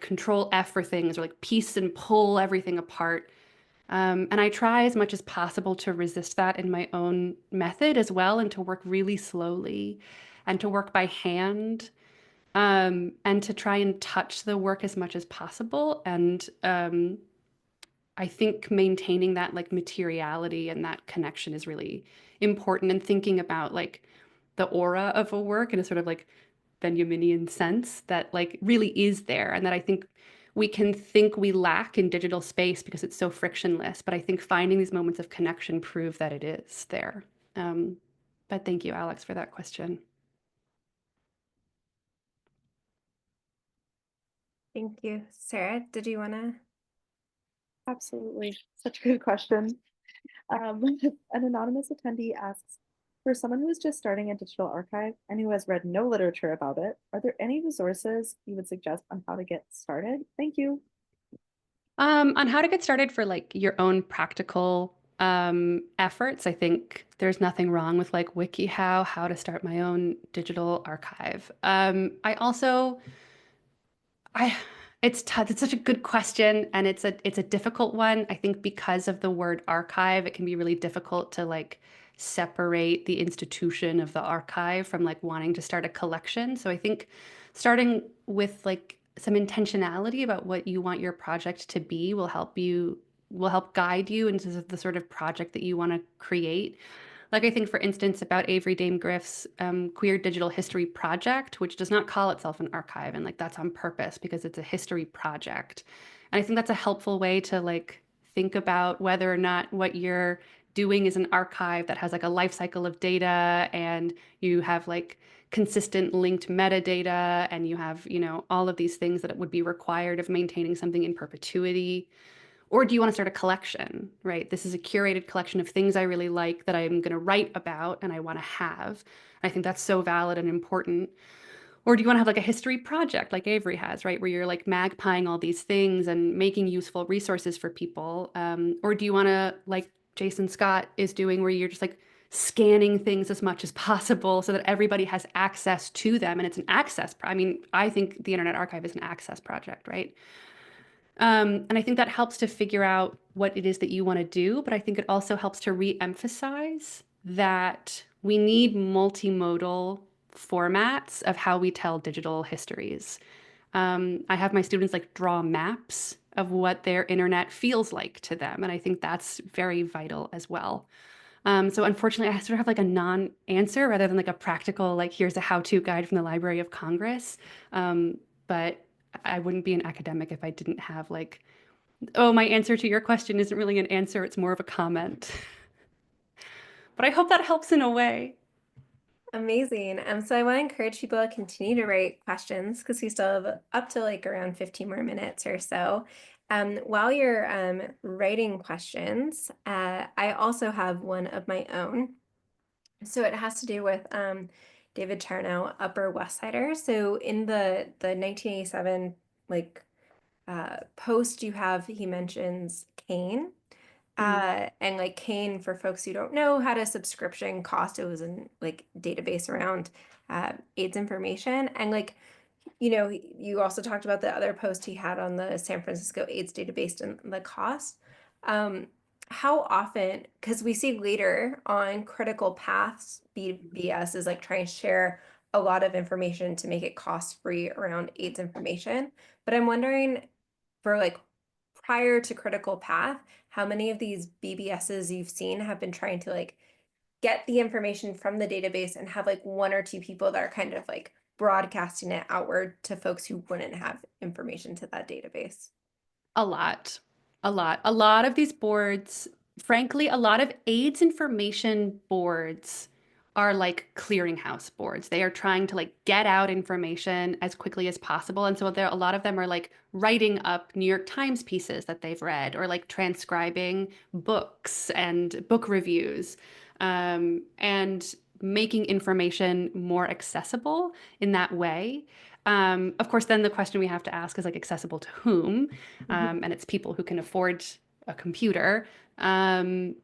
S2: control F for things or like piece and pull everything apart. And I try as much as possible to resist that in my own method as well, and to work really slowly and to work by hand, and to try and touch the work as much as possible. And I think maintaining that like materiality and that connection is really important, and thinking about like the aura of a work in a sort of like Benjaminian sense that like really is there, and that I think we can think we lack in digital space because it's so frictionless. But I think finding these moments of connection prove that it is there. Um, but thank you, Alex, for that question.
S1: Thank you. Sarah, did you want to?
S3: Absolutely. Such a good question. An anonymous attendee asks, for someone who is just starting a digital archive and who has read no literature about it, are there any resources you would suggest on how to get started? Thank you.
S2: On how to get started for like your own practical efforts, I think there's nothing wrong with like WikiHow, how to start my own digital archive. I also I it's tough. It's such a good question, and it's a difficult one. I think because of the word archive, it can be really difficult to like separate the institution of the archive from like wanting to start a collection. So I think starting with like some intentionality about what you want your project to be will help guide you into the sort of project that you want to create. Like I think, for instance, about Avery Dame Griff's Queer Digital History Project, which does not call itself an archive, and like that's on purpose because it's a history project. And I think that's a helpful way to like think about whether or not what you're doing is an archive that has like a life cycle of data, and you have like consistent linked metadata, and you have, all of these things that would be required of maintaining something in perpetuity. Or do you want to start a collection, right? This is a curated collection of things I really like that I'm going to write about and I want to have. I think that's so valid and important. Or do you want to have like a history project like Avery has, right? Where you're like magpieing all these things and making useful resources for people. Or do you want to, like Jason Scott is doing, where you're just like scanning things as much as possible so that everybody has access to them, and it's an access. I mean, I think the Internet Archive is an access project, right? And I think that helps to figure out what it is that you want to do, but I think it also helps to re-emphasize that we need multimodal formats of how we tell digital histories. I have my students like draw maps of what their internet feels like to them, and I think that's very vital as well. So unfortunately, I sort of have like a non-answer rather than like a practical, like here's a how-to guide from the Library of Congress. But I wouldn't be an academic if I didn't have like, oh, my answer to your question isn't really an answer, it's more of a comment. But I hope that helps in a way.
S1: Amazing. So I want to encourage people to continue to write questions because we still have up to like around 15 more minutes or so. While you're writing questions, I also have one of my own. So it has to do with David Charnow, Upper West Sider. So in the 1987 like post you have, he mentions Kane. And like Kane, for folks who don't know, had a subscription cost. It was in like database around AIDS information. And like, you also talked about the other post he had on the San Francisco AIDS database and the cost. Um, how often, because we see later on critical paths, BBS is like trying to share a lot of information to make it cost free around AIDS information. But I'm wondering for like prior to critical path, how many of these BBSs you've seen have been trying to like get the information from the database and have like one or two people that are kind of like broadcasting it outward to folks who wouldn't have information to that database?
S2: A lot, a lot of these boards, frankly, a lot of AIDS information boards are like clearinghouse boards. They are trying to like get out information as quickly as possible. And so there, a lot of them are like writing up New York Times pieces that they've read or like transcribing books and book reviews, and making information more accessible in that way. Of course, then the question we have to ask is like accessible to whom? And it's people who can afford a computer. And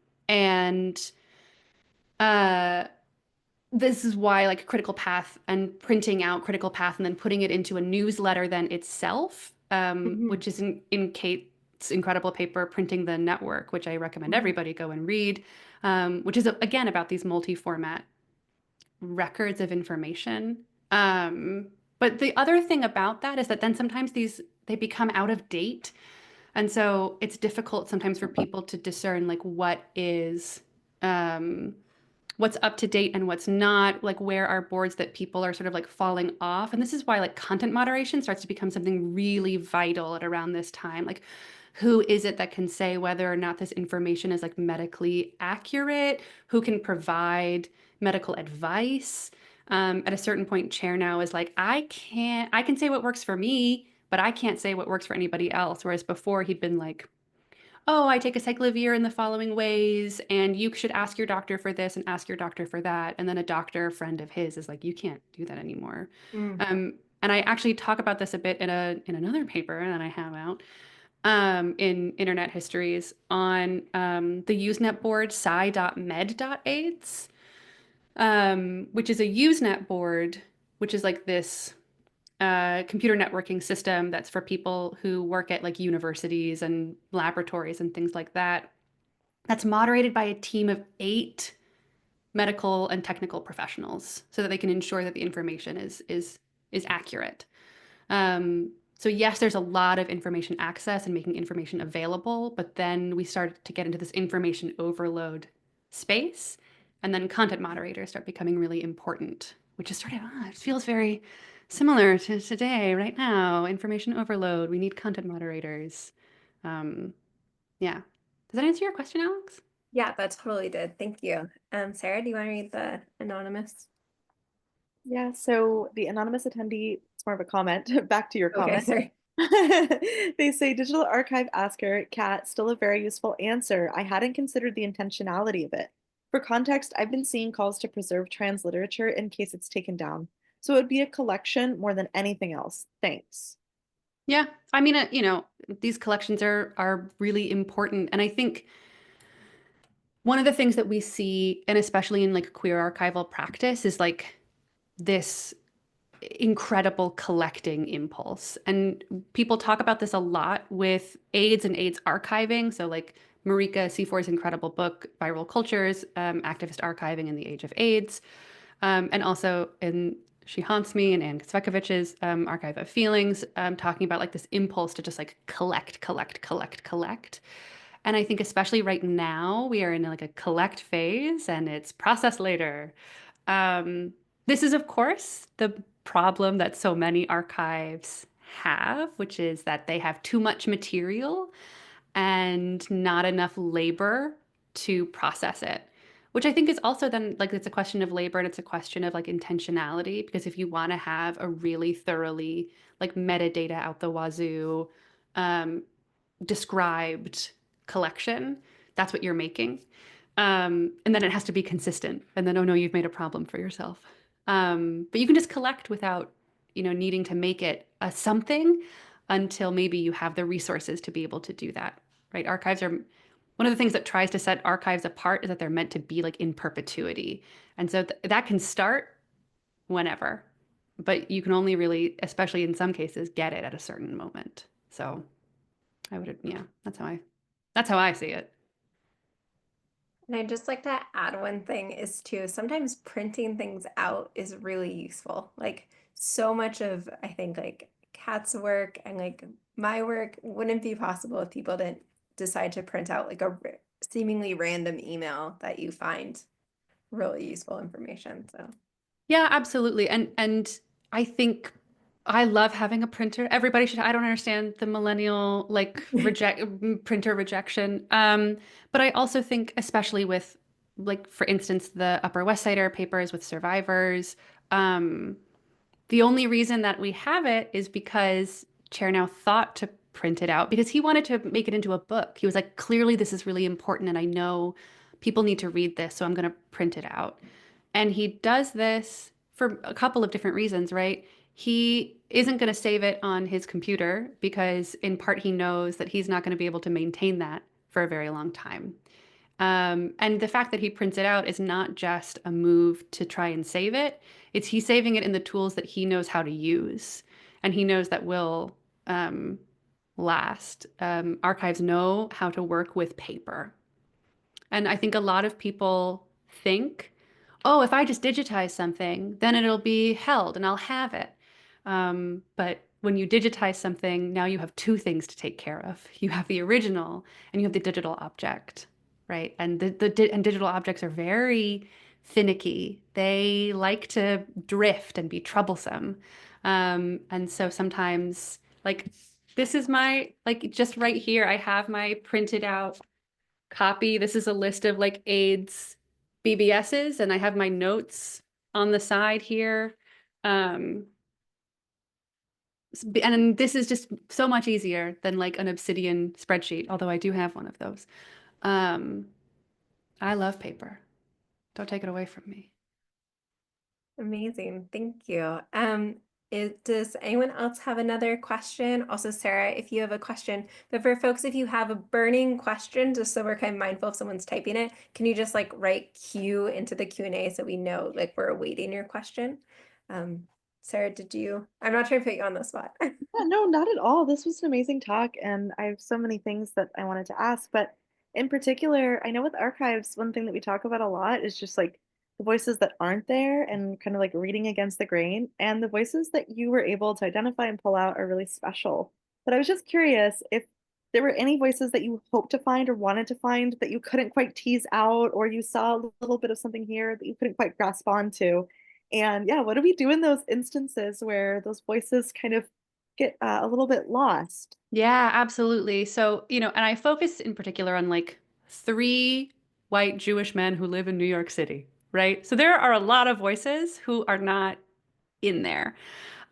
S2: uh, this is why like critical path and printing out critical path and then putting it into a newsletter then itself,
S1: Mhm.
S2: which is in Kate's incredible paper, Printing the Network, which I recommend
S1: Mhm.
S2: everybody go and read, which is again about these multi-format records of information. Um, but the other thing about that is that then sometimes these they become out of date. And so it's difficult sometimes for people to discern like what is what's up to date and what's not, like where are boards that people are sort of like falling off. And this is why like content moderation starts to become something really vital at around this time. Like who is it that can say whether or not this information is like medically accurate? Who can provide medical advice? At a certain point, Chair now is like, I can say what works for me, but I can't say what works for anybody else. Whereas before he'd been like, oh, I take acyclovir in the following ways, and you should ask your doctor for this and ask your doctor for that. And then a doctor friend of his is like, you can't do that anymore.
S1: Mm.
S2: And I actually talk about this a bit in another paper that I have out, in Internet Histories on the Usenet board sci.med.aids, which is a Usenet board, which is like this computer networking system that's for people who work at like universities and laboratories and things like that. That's moderated by a team of 8 medical and technical professionals so that they can ensure that the information is accurate. So yes, there's a lot of information access and making information available, but then we start to get into this information overload space, and then content moderators start becoming really important, which is sort of it feels very similar to today, right now. Information overload. We need content moderators. Um, yeah. Does that answer your question, Alex?
S1: Yeah, that totally did. Thank you. Sarah, do you want to read the anonymous?
S3: Yeah, so the anonymous attendee, it's more of a comment, back to your
S1: Okay,
S3: comment.
S1: sorry.
S3: They say digital archive asker, Cat, still a very useful answer. I hadn't considered the intentionality of it. For context, I've been seeing calls to preserve trans literature in case it's taken down. So it would be a collection more than anything else. Thanks.
S2: Yeah. I mean, these collections are really important, and I think one of the things that we see, and especially in like queer archival practice, is like this incredible collecting impulse. And people talk about this a lot with AIDS and AIDS archiving. So like Marika Seafor's incredible book, Viral Cultures, Activist Archiving in the Age of AIDS. And also in She Haunts Me and Anne Kosvekovich's Archive of Feelings, talking about like this impulse to just like collect, collect, collect, collect. And I think especially right now, we are in like a collect phase and it's process later. Um, this is, of course, the problem that so many archives have, which is that they have too much material and not enough labor to process it. Which I think is also then like it's a question of labor and it's a question of like intentionality. Because if you want to have a really thoroughly like metadata out the wazoo, um, described collection, that's what you're making. And then it has to be consistent. And then, oh no, you've made a problem for yourself. But you can just collect without, needing to make it a something until maybe you have the resources to be able to do that, right? Archives are one of the things that tries to set archives apart is that they're meant to be like in perpetuity. And so that can start whenever, but you can only really, especially in some cases, get it at a certain moment. So I would, yeah, that's how I see it.
S1: And I'd just like to add one thing is too, sometimes printing things out is really useful. Like so much of, I think like Kat's work and like my work wouldn't be possible if people didn't decide to print out like a seemingly random email that you find really useful information. So
S2: Yeah, absolutely. And I think I love having a printer. Everybody should. I don't understand the millennial like printer rejection. But I also think, especially with like, for instance, the Upper West Sider papers with survivors, um, the only reason that we have it is because Chernow thought to print it out because he wanted to make it into a book. He was like, clearly this is really important, and I know people need to read this, so I'm going to print it out. And he does this for a couple of different reasons, right? He isn't going to save it on his computer because, in part, he knows that he's not going to be able to maintain that for a very long time. And the fact that he prints it out is not just a move to try and save it. It's he's saving it in the tools that he knows how to use, and he knows that will last. Archives know how to work with paper. And I think a lot of people think, oh, if I just digitize something, then it'll be held and I'll have it. But when you digitize something, now you have two things to take care of. You have the original and you have the digital object, right? And and digital objects are very finicky. They like to drift and be troublesome. And so sometimes, like, this is my, like, just right here, I have my printed out copy. This is a list of like AIDS BBSs, and I have my notes on the side here. Um, and this is just so much easier than like an Obsidian spreadsheet, although I do have one of those. Um, I love paper. Don't take it away from me.
S1: amazing. Thank you. Does anyone else have another question? Also, Sarah, if you have a question, but for folks, if you have a burning question, just so we're kind of mindful if someone's typing it, can you just like write Q into the Q&A so we know like we're awaiting your question? Sarah, I'm not trying to put you on the spot.
S3: Yeah, no, not at all. This was an amazing talk, and I have so many things that I wanted to ask. But in particular, I know with archives, one thing that we talk about a lot is just like the voices that aren't there and kind of like reading against the grain. And the voices that you were able to identify and pull out are really special. But I was just curious if there were any voices that you hoped to find or wanted to find that you couldn't quite tease out, or you saw a little bit of something here that you couldn't quite grasp onto. And yeah, what do we do in those instances where those voices kind of get a little bit lost?
S2: Yeah, absolutely. So, and I focus in particular on like three white Jewish men who live in New York City, right? So there are a lot of voices who are not in there.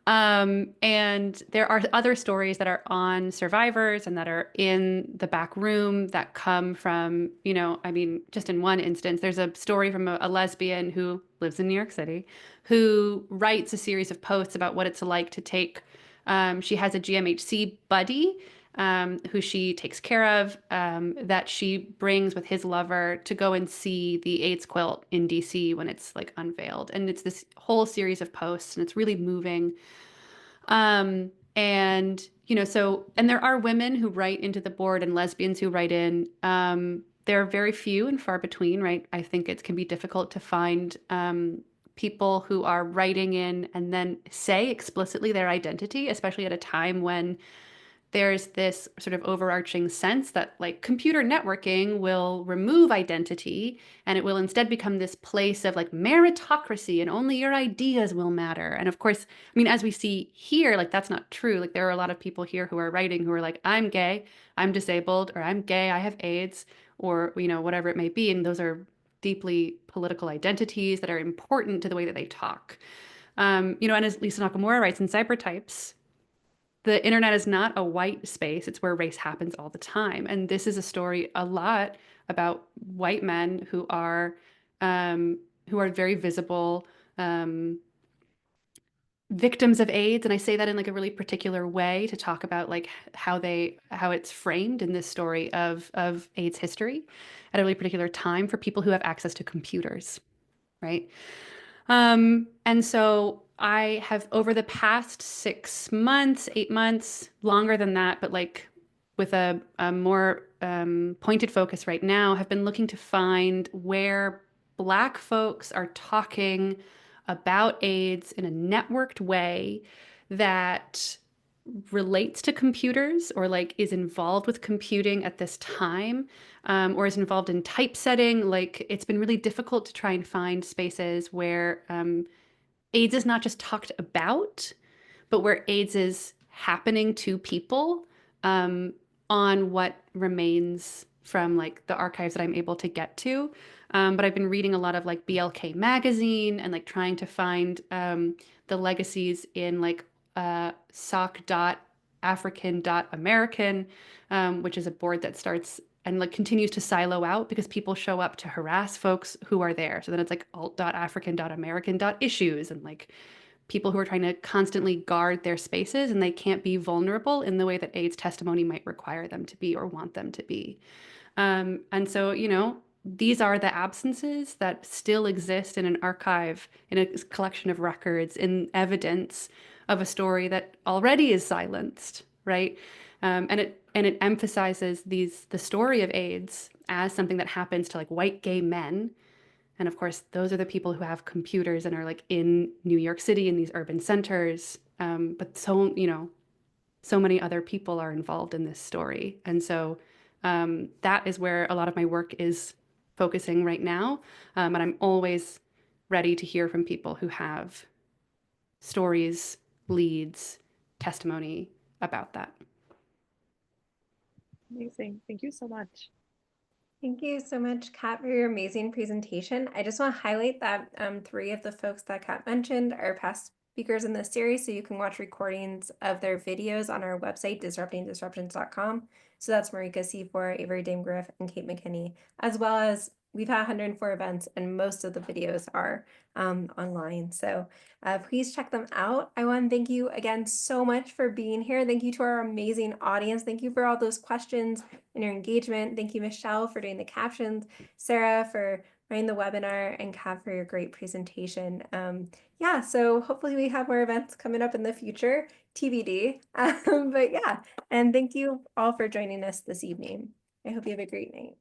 S2: And there are other stories that are on survivors and that are in the back room that come from, I mean, just in one instance, there's a story from a lesbian who lives in New York City who writes a series of posts about what it's like to take, she has a GMHC buddy, who she takes care of, that she brings with his lover to go and see the AIDS quilt in DC when it's like unveiled. And it's this whole series of posts, and it's really moving. And and there are women who write into the board and lesbians who write in. They're very few and far between, right? I think it can be difficult to find people who are writing in and then say explicitly their identity, especially at a time when there's this sort of overarching sense that like computer networking will remove identity and it will instead become this place of like meritocracy and only your ideas will matter. And of course, I mean, as we see here, like that's not true. Like there are a lot of people here who are writing who are like, I'm gay, I'm disabled, or I'm gay, I have AIDS, or, whatever it may be. And those are deeply political identities that are important to the way that they talk. And as Lisa Nakamura writes in Cybertypes, the internet is not a white space. It's where race happens all the time. And this is a story a lot about white men who are very visible victims of AIDS. And I say that in like a really particular way to talk about like how it's framed in this story of AIDS history at a really particular time for people who have access to computers, right? And so I have over the past 6 months, 8 months, longer than that, but like with a more pointed focus right now, have been looking to find where Black folks are talking about AIDS in a networked way that relates to computers or like is involved with computing at this time, or is involved in typesetting. Like it's been really difficult to try and find spaces where AIDS is not just talked about, but where AIDS is happening to people, on what remains from like the archives that I'm able to get to. But I've been reading a lot of like BLK magazine and like trying to find the legacies in like soc.african.american, which is a board that starts and like continues to silo out because people show up to harass folks who are there. So then it's like alt.african.american.issues and like people who are trying to constantly guard their spaces and they can't be vulnerable in the way that AIDS testimony might require them to be or want them to be. And so, these are the absences that still exist in an archive, in a collection of records, in evidence of a story that already is silenced, right? And it emphasizes the story of AIDS as something that happens to like white gay men. And of course, those are the people who have computers and are like in New York City in these urban centers. But so many other people are involved in this story. And so that is where a lot of my work is focusing right now. And I'm always ready to hear from people who have stories, leads, testimony about that.
S3: Amazing. Thank you so much.
S1: Thank you so much, Kat, for your amazing presentation. I just want to highlight that 3 of the folks that Kat mentioned are past speakers in this series, so you can watch recordings of their videos on our website, disruptingdisruptions.com. So that's Marika Seafor, Avery Dame Griff, and Kate McKinney, as well as we've had 104 events, and most of the videos are online. So please check them out. I want to thank you again so much for being here. Thank you to our amazing audience. Thank you for all those questions and your engagement. Thank you, Michelle, for doing the captions, Sarah for running the webinar, and Kat for your great presentation. Yeah, so hopefully we have more events coming up in the future, TBD. But yeah, and thank you all for joining us this evening. I hope you have a great night.